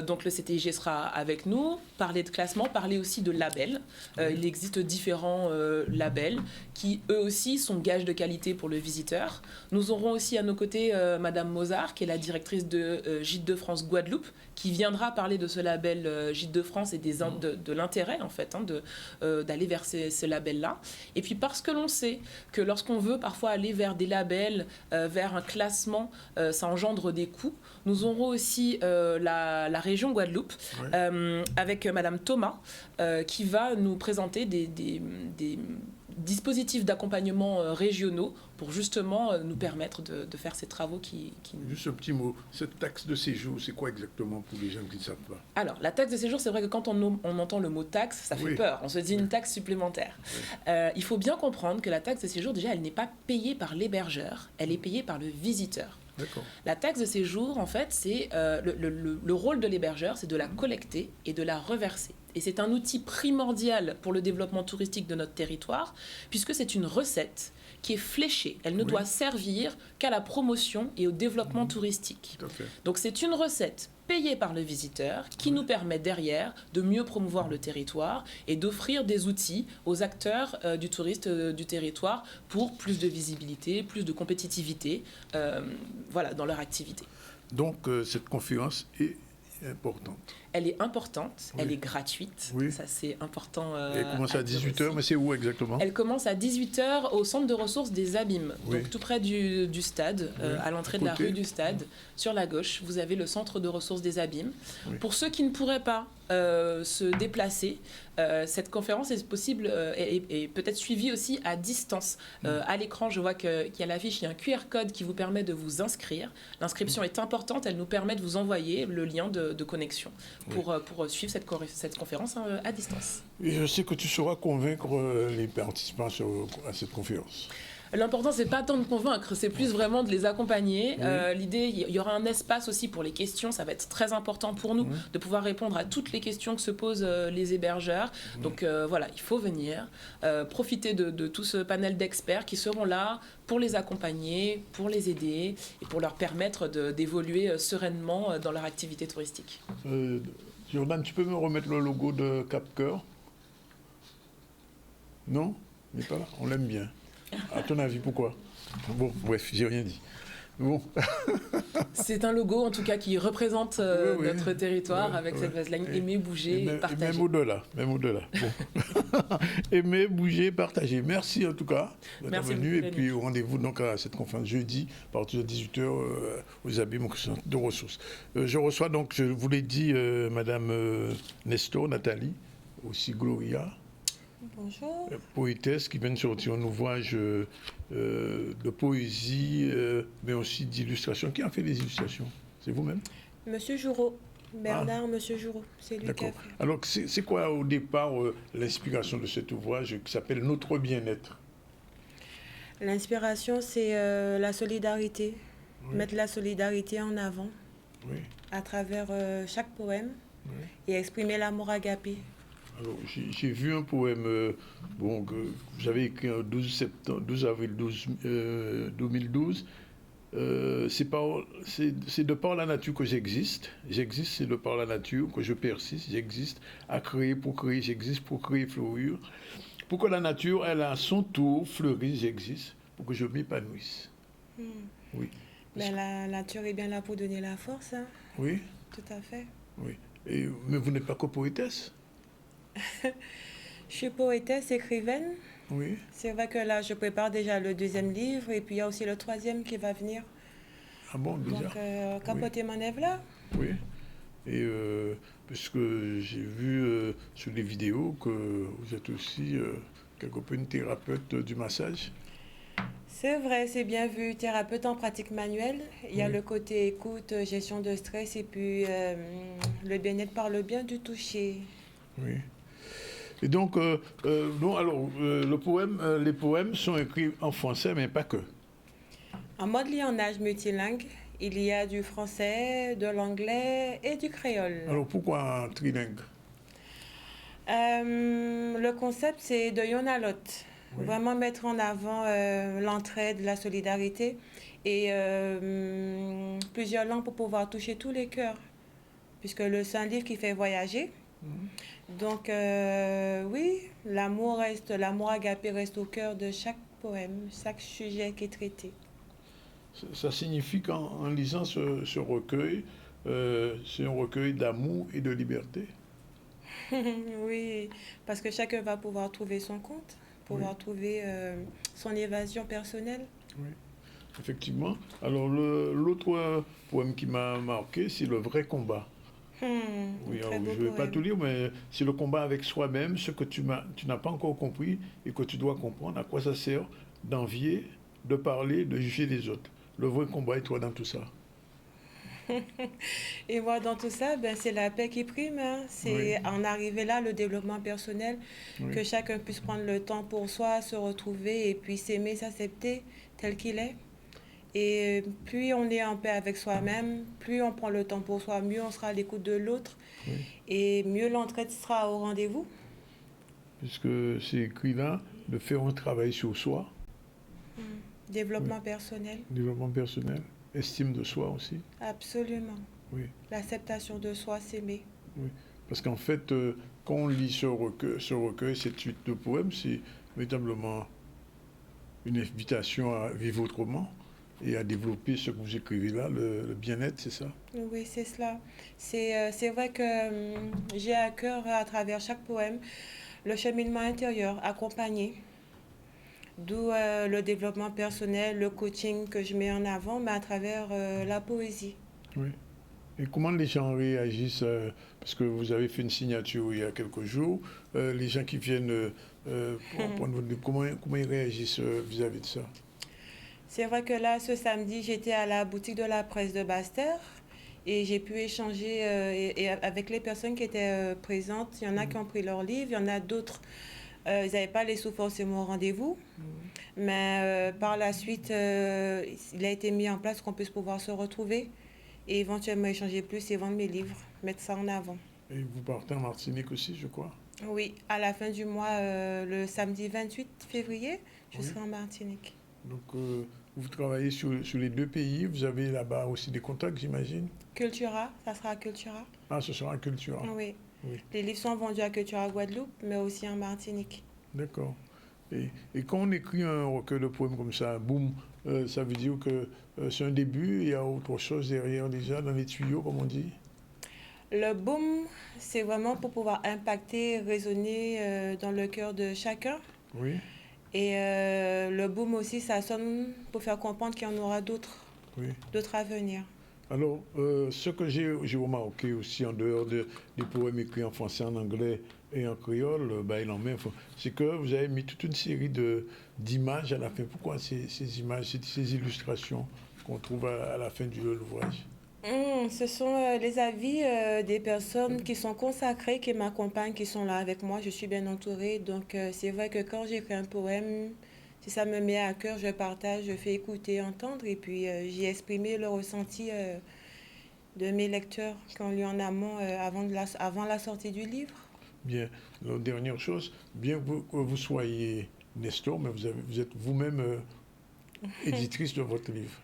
Donc le CTIG sera avec nous, parler de classement, parler aussi de labels. Il existe différents labels qui, eux aussi, sont gages de qualité pour le visiteur. Nous aurons aussi à nos côtés Madame Mozart, qui est la directrice de Gîtes de France Guadeloupe, qui viendra parler de ce label Gîtes de France et de l'intérêt, en fait, d'aller vers ce label-là. Et puis parce que l'on sait que lorsqu'on veut parfois aller vers des labels, vers un classement, ça engendre des coûts. Nous aurons aussi la région Guadeloupe, avec Madame Thomas, qui va nous présenter des dispositifs d'accompagnement régionaux pour justement nous permettre de faire ces travaux qui... Juste un petit mot, cette taxe de séjour, c'est quoi exactement pour les gens qui ne savent pas? Alors, la taxe de séjour, c'est vrai que quand on entend le mot taxe, ça fait peur. On se dit une taxe supplémentaire. Il faut bien comprendre que la taxe de séjour, déjà, elle n'est pas payée par l'hébergeur, elle est payée par le visiteur. La taxe de séjour, en fait, c'est le rôle de l'hébergeur, c'est de la collecter et de la reverser. Et c'est un outil primordial pour le développement touristique de notre territoire, puisque c'est une recette qui est fléchée. Elle ne doit servir qu'à la promotion et au développement touristique. Donc c'est une recette payée par le visiteur qui nous permet derrière de mieux promouvoir le territoire et d'offrir des outils aux acteurs du tourisme du territoire pour plus de visibilité, plus de compétitivité dans leur activité. Donc cette conférence est importante. Elle est importante, elle est gratuite, ça c'est important. Elle commence à 18h, mais c'est où exactement? Elle commence à 18h au centre de ressources des Abîmes, donc tout près du stade, à l'entrée de la rue du stade. Sur la gauche, vous avez le centre de ressources des Abîmes. Pour ceux qui ne pourraient pas se déplacer, cette conférence est possible et peut-être suivie aussi à distance. À l'écran, je vois qu'il y a l'affiche, il y a un QR code qui vous permet de vous inscrire. L'inscription est importante, elle nous permet de vous envoyer le lien de connexion pour suivre cette conférence à distance. Et je sais que tu sauras convaincre les participants à cette conférence. L'important, c'est pas tant de convaincre, c'est plus vraiment de les accompagner. L'idée, il y aura un espace aussi pour les questions, ça va être très important pour nous de pouvoir répondre à toutes les questions que se posent les hébergeurs. Donc il faut venir, profiter de tout ce panel d'experts qui seront là pour les accompagner, pour les aider et pour leur permettre d'évoluer sereinement dans leur activité touristique. Jordan, tu peux me remettre le logo de Cap Cœur? Non? Il n'est pas là? On l'aime bien. À ton avis, pourquoi? Bon, bref, j'ai rien dit. Bon. C'est un logo, en tout cas, qui représente notre territoire avec cette baseline aimer, bouger, partager. Même au-delà. Bon. Aimer, bouger, partager. Merci en tout cas d'être venu. Et puis rendez-vous donc à cette conférence jeudi, à partir de 18h, aux abîmes de ressources. Je reçois donc, je vous l'ai dit, Madame Nestor, Nathalie, aussi Gloria. Bonjour. Poétesse qui vient de sortir un ouvrage de poésie, mais aussi d'illustration. Qui a fait les illustrations? C'est vous-même? Monsieur Joureau. Bernard, Monsieur Joureau. C'est lui qui a fait. Alors, c'est quoi au départ l'inspiration de cet ouvrage qui s'appelle Notre bien-être? L'inspiration, c'est la solidarité. Oui. Mettre la solidarité en avant à travers chaque poème et exprimer l'amour agapé. Alors, j'ai vu un poème que j'avais écrit le 12 avril 2012. C'est de par la nature que j'existe. J'existe, c'est de par la nature que je persiste. J'existe à créer pour créer. J'existe pour créer, fleurir. Pour que la nature, elle, à son tour, fleurisse, j'existe. Pour que je m'épanouisse. Oui. Mais la nature est bien là pour donner la force. Hein. Oui. Tout à fait. Oui. Mais vous n'êtes pas que poétesse? Je suis poétesse, écrivaine. Oui. C'est vrai que là, je prépare déjà le 2e livre et puis il y a aussi le 3e qui va venir. Ah bon, déjà? Donc, capoter mon œuvre là. Oui. Et parce que j'ai vu sur les vidéos que vous êtes aussi quelque peu une thérapeute du massage. C'est vrai, c'est bien vu. Thérapeute en pratique manuelle. Il y a le côté écoute, gestion de stress et puis le bien-être par le bien du toucher. Oui. Et donc, les poèmes sont écrits en français, mais pas que. En mode lionnage multilingue, il y a du français, de l'anglais et du créole. Alors, pourquoi trilingue? Le concept, c'est de Yonalot. Oui. Vraiment mettre en avant l'entraide, la solidarité et plusieurs langues pour pouvoir toucher tous les cœurs. Puisque c'est un livre qui fait voyager. Donc, oui, l'amour agapé reste au cœur de chaque poème, chaque sujet qui est traité. Ça signifie qu'en lisant ce recueil, c'est un recueil d'amour et de liberté? Oui, parce que chacun va pouvoir trouver son compte, pouvoir trouver son évasion personnelle. Oui, effectivement. Alors, l'autre poème qui m'a marqué, c'est Le vrai combat. Oui, alors, je ne vais pas tout lire, mais c'est le combat avec soi-même, ce que tu n'as pas encore compris et que tu dois comprendre. À quoi ça sert d'envier, de parler, de juger les autres? Le vrai combat, et toi, dans tout ça? Et moi, dans tout ça, c'est la paix qui prime. Hein. C'est en arriver là, le développement personnel, que chacun puisse prendre le temps pour soi, se retrouver et puis s'aimer, s'accepter tel qu'il est. Et plus on est en paix avec soi-même, plus on prend le temps pour soi, mieux on sera à l'écoute de l'autre et mieux l'entraide sera au rendez-vous. Puisque c'est écrit là, de faire un travail sur soi. Développement personnel. Développement personnel. Estime de soi aussi. Absolument. Oui. L'acceptation de soi, s'aimer. Oui. Parce qu'en fait, quand on lit ce recueil, cette suite de poèmes, c'est véritablement une invitation à vivre autrement et à développer ce que vous écrivez là, le bien-être, c'est ça? Oui, c'est cela. C'est vrai que j'ai à cœur, à travers chaque poème, le cheminement intérieur, accompagné. D'où le développement personnel, le coaching que je mets en avant, mais à travers la poésie. Oui. Et comment les gens réagissent parce que vous avez fait une signature il y a quelques jours, les gens qui viennent pour prendre votre livre, comment ils réagissent vis-à-vis de ça? C'est vrai que là, ce samedi, j'étais à la boutique de la presse de Basse-Terre et j'ai pu échanger avec les personnes qui étaient présentes. Il y en a qui ont pris leur livre, il y en a d'autres, ils n'avaient pas les sous forcément au rendez-vous. Mais par la suite, il a été mis en place qu'on puisse pouvoir se retrouver et éventuellement échanger plus et vendre mes livres, mettre ça en avant. Et vous partez en Martinique aussi, je crois? Oui, à la fin du mois, le samedi 28 février, je serai en Martinique. Donc, vous travaillez sur les deux pays, vous avez là-bas aussi des contacts, j'imagine? Cultura, ça sera à Cultura. Ah, ce sera à Cultura. Oui. Les livres sont vendus à Cultura Guadeloupe, mais aussi en Martinique. D'accord. Et quand on écrit un recueil de poèmes comme ça, boum, ça veut dire que c'est un début, il y a autre chose derrière déjà, dans les tuyaux, comme on dit? Le boom, c'est vraiment pour pouvoir impacter, résonner dans le cœur de chacun. Oui. Et le boom aussi, ça sonne pour faire comprendre qu'il y en aura d'autres, d'autres à venir. Alors, ce que j'ai remarqué aussi en dehors des poèmes écrits en français, en anglais et en créole, c'est que vous avez mis toute une série d'images à la fin. Pourquoi ces images, ces illustrations qu'on trouve à la fin de l'ouvrage? Ce sont les avis des personnes qui sont consacrées, qui m'accompagnent, qui sont là avec moi. Je suis bien entourée. Donc, c'est vrai que quand j'écris un poème, si ça me met à cœur, je partage, je fais écouter, entendre. Et puis, j'ai exprimé le ressenti de mes lecteurs qui ont lu en amont avant la sortie du livre. Bien. La dernière chose, bien que vous soyez Nestor, mais vous êtes vous-même éditrice de votre livre.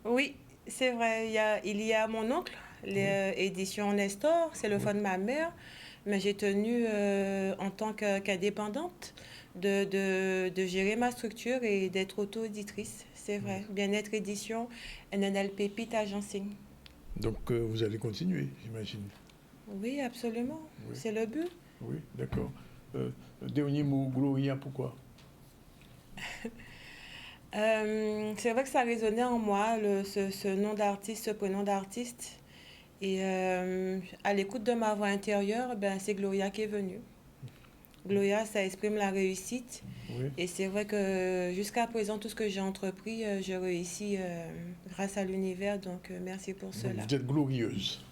Oui. C'est vrai, il y a mon oncle, l'édition Nestor, c'est le fonds de ma mère, mais j'ai tenu en tant qu'indépendante de gérer ma structure et d'être auto-éditrice, c'est vrai. Bien-être édition, NNL Pépite Agencing. Donc vous allez continuer, j'imagine. Oui, absolument, c'est le but. Oui, d'accord. Dernier mot, Gloria, pourquoi? C'est vrai que ça résonnait en moi, ce nom d'artiste, ce prénom d'artiste. Et à l'écoute de ma voix intérieure, c'est Gloria qui est venue. Gloria, ça exprime la réussite. Oui. Et c'est vrai que jusqu'à présent, tout ce que j'ai entrepris, je réussis grâce à l'univers. Donc, merci pour cela. Vous êtes glorieuse.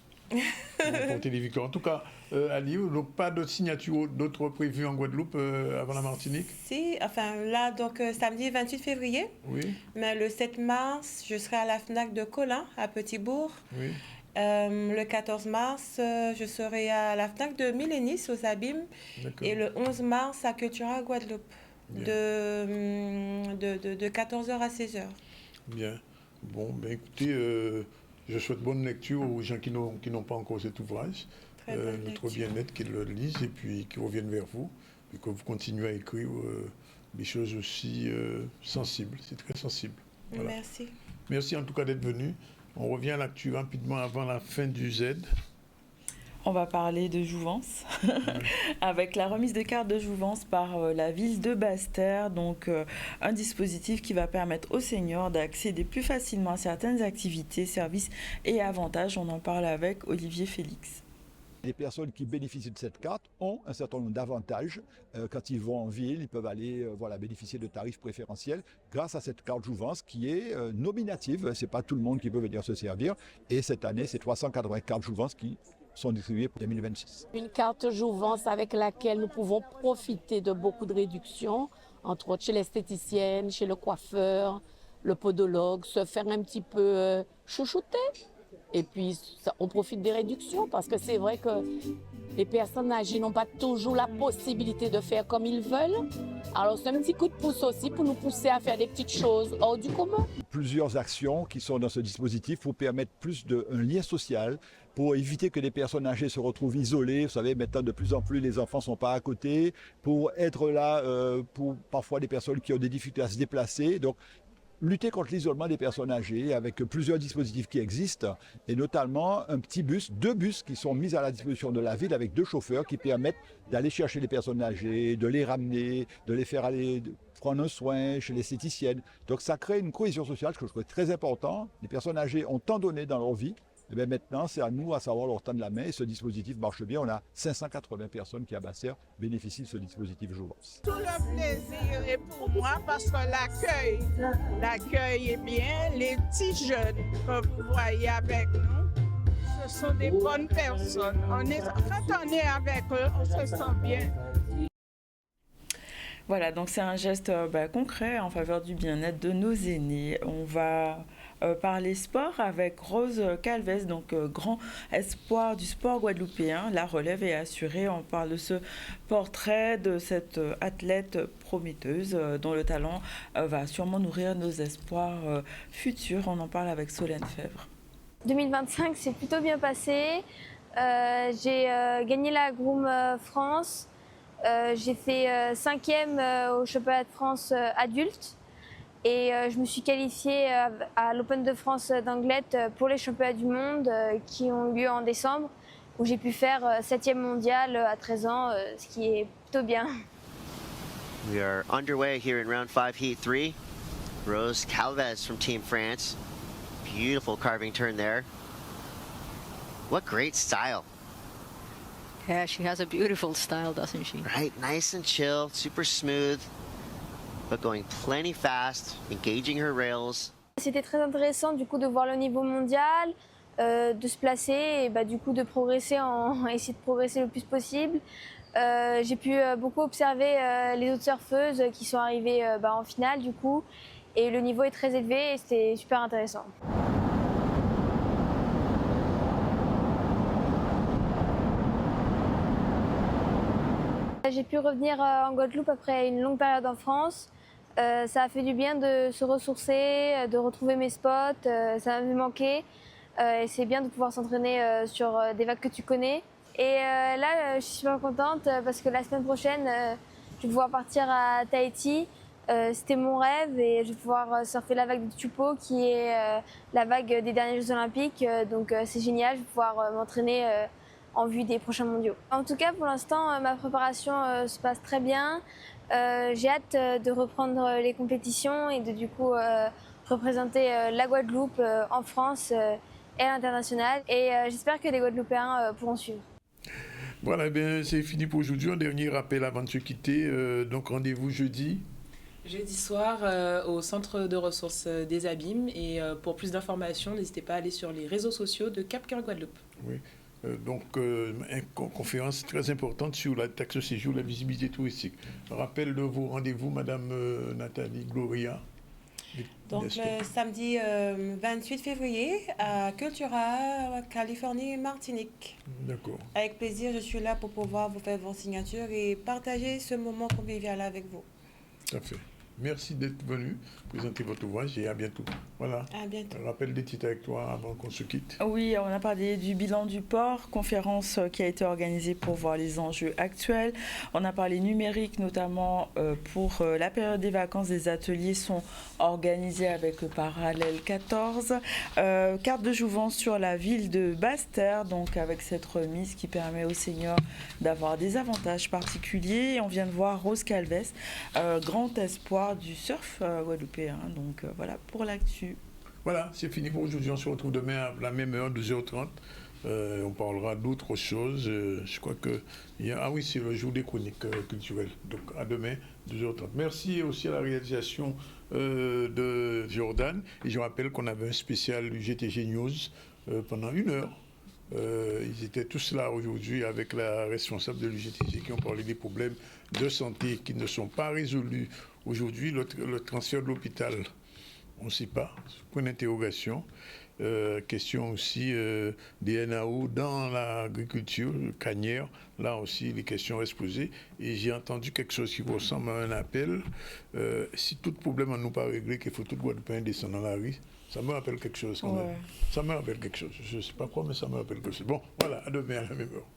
Porter les victoires. En tout cas, Ali, donc pas d'autres signatures, d'autres prévues en Guadeloupe avant la Martinique? Si, enfin là, donc samedi 28 février. Oui. Mais le 7 mars, je serai à la FNAC de Colin, à Petit-Bourg. Oui. Le 14 mars, je serai à la FNAC de Milénis, aux Abîmes. Et le 11 mars, à Cultura Guadeloupe, de 14h à 16h. Bien. Bon, écoutez... je souhaite bonne lecture aux gens qui n'ont pas encore cet ouvrage, notre bien-être, qu'ils le lisent et puis qu'ils reviennent vers vous, et que vous continuez à écrire des choses aussi sensibles. C'est très sensible. Voilà. Merci. Merci en tout cas d'être venu. On revient à l'actu rapidement avant la fin du Z. On va parler de jouvence, avec la remise de cartes de jouvence par la ville de Basse-Terre, donc un dispositif qui va permettre aux seniors d'accéder plus facilement à certaines activités, services et avantages. On en parle avec Olivier Félix. Les personnes qui bénéficient de cette carte ont un certain nombre d'avantages. Quand ils vont en ville, ils peuvent aller bénéficier de tarifs préférentiels grâce à cette carte jouvence qui est nominative. Ce n'est pas tout le monde qui peut venir se servir. Et cette année, c'est 380 cartes jouvence qui sont distribuées pour 2026. Une carte jouvence avec laquelle nous pouvons profiter de beaucoup de réductions, entre autres chez l'esthéticienne, chez le coiffeur, le podologue, se faire un petit peu chouchouter. Et puis, on profite des réductions parce que c'est vrai que les personnes âgées n'ont pas toujours la possibilité de faire comme ils veulent. Alors, c'est un petit coup de pouce aussi pour nous pousser à faire des petites choses hors du commun. Plusieurs actions qui sont dans ce dispositif pour permettre plus un lien social, pour éviter que les personnes âgées se retrouvent isolées. Vous savez, maintenant, de plus en plus, les enfants ne sont pas à côté, pour être là pour parfois des personnes qui ont des difficultés à se déplacer. Donc, lutter contre l'isolement des personnes âgées avec plusieurs dispositifs qui existent et notamment deux bus qui sont mis à la disposition de la ville avec 2 chauffeurs qui permettent d'aller chercher les personnes âgées, de les ramener, de les faire aller prendre un soin chez l'esthéticienne. Donc ça crée une cohésion sociale, ce que je trouve très important. Les personnes âgées ont tant donné dans leur vie. Et bien maintenant, c'est à nous à savoir leur tendre la main et ce dispositif marche bien. On a 580 personnes qui à Basse-Terre bénéficient de ce dispositif jouvence. Tout le plaisir est pour moi parce que l'accueil est bien. Les petits jeunes que vous voyez avec nous, ce sont des bonnes personnes. Quand on est avec eux, on se sent bien. Voilà, donc c'est un geste concret en faveur du bien-être de nos aînés. On va parler sport avec Rose Calvez, donc grand espoir du sport guadeloupéen. La relève est assurée. On parle de ce portrait de cette athlète prometteuse dont le talent va sûrement nourrir nos espoirs futurs. On en parle avec Solène Fèvre. 2025 s'est plutôt bien passé. J'ai gagné la Groom France. J'ai fait 5e au championnat de France adulte et je me suis qualifiée à l'Open de France d'Anglette pour les championnats du monde qui ont eu lieu en décembre, où j'ai pu faire 7e mondial à 13 ans, ce qui est plutôt bien. We are underway here in round 5, heat 3. Rose Calvez from Team France. Beautiful carving turn there. What great style. Yeah, she has a beautiful style, doesn't she? Right, nice and chill, super smooth, but going plenty fast, engaging her rails. C'était très intéressant du coup de voir le niveau mondial, de se placer et du coup de progresser, essayer de progresser le plus possible. J'ai pu beaucoup observer les autres surfeuses qui sont arrivées en finale du coup, et le niveau est très élevé et c'était super intéressant. J'ai pu revenir en Guadeloupe après une longue période en France. Ça a fait du bien de se ressourcer, de retrouver mes spots, ça m'a manqué. Et c'est bien de pouvoir s'entraîner sur des vagues que tu connais. Et là, je suis super contente parce que la semaine prochaine, je vais pouvoir partir à Tahiti. C'était mon rêve et je vais pouvoir surfer la vague de Tupo qui est la vague des derniers Jeux Olympiques. Donc c'est génial, je vais pouvoir m'entraîner en vue des prochains mondiaux. En tout cas, pour l'instant, ma préparation se passe très bien. J'ai hâte de reprendre les compétitions et de du coup représenter la Guadeloupe en France et à l'international. Et j'espère que les Guadeloupéens pourront suivre. Voilà, bien, c'est fini pour aujourd'hui. Un dernier rappel avant de se quitter. Donc rendez-vous jeudi. Jeudi soir au Centre de ressources des Abîmes. Et pour plus d'informations, n'hésitez pas à aller sur les réseaux sociaux de Cap Cœur Guadeloupe. Oui. Donc, une conférence très importante sur la taxe séjour, la visibilité touristique. Rappel de vos rendez-vous, Madame Nathalie Gloria. Donc, le samedi 28 février à Cultura, Californie, Martinique. D'accord. Avec plaisir, je suis là pour pouvoir vous faire vos signatures et partager ce moment convivial avec vous. Tout à fait. Merci d'être venu présenter votre ouvrage et à bientôt. Voilà. À bientôt. Rappel des titres avec toi avant qu'on se quitte. Oui, on a parlé du bilan du port, conférence qui a été organisée pour voir les enjeux actuels. On a parlé numérique, notamment pour la période des vacances. Des ateliers sont organisés avec le Parallèle 14. Carte de jouvence sur la ville de Basse-Terre, donc avec cette remise qui permet aux seniors d'avoir des avantages particuliers. Et on vient de voir Rose Calvez, grand espoir du surf guadeloupéen. Donc voilà pour l'actu. Voilà, c'est fini pour aujourd'hui. On se retrouve demain à la même heure, 12h30. On parlera d'autres choses. Je crois que... Ah oui, c'est le jour des chroniques culturelles. Donc à demain, 12h30. Merci aussi à la réalisation de Jordan. Et je rappelle qu'on avait un spécial UGTG News pendant 1 heure. Ils étaient tous là aujourd'hui avec la responsable de l'UGTG qui ont parlé des problèmes de santé qui ne sont pas résolus. Aujourd'hui, le transfert de l'hôpital, on ne sait pas, point d'interrogation. Question aussi des NAO dans l'agriculture, Canière, là aussi les questions restent posées. Et j'ai entendu quelque chose qui ressemble à un appel. Si tout problème ne nous pas réglé, qu'il faut tout Guadeloupéen descendre dans la rue, ça me rappelle quelque chose quand même. Ça me rappelle quelque chose. Je ne sais pas quoi, mais ça me rappelle quelque chose. Bon, voilà, à demain à la même heure.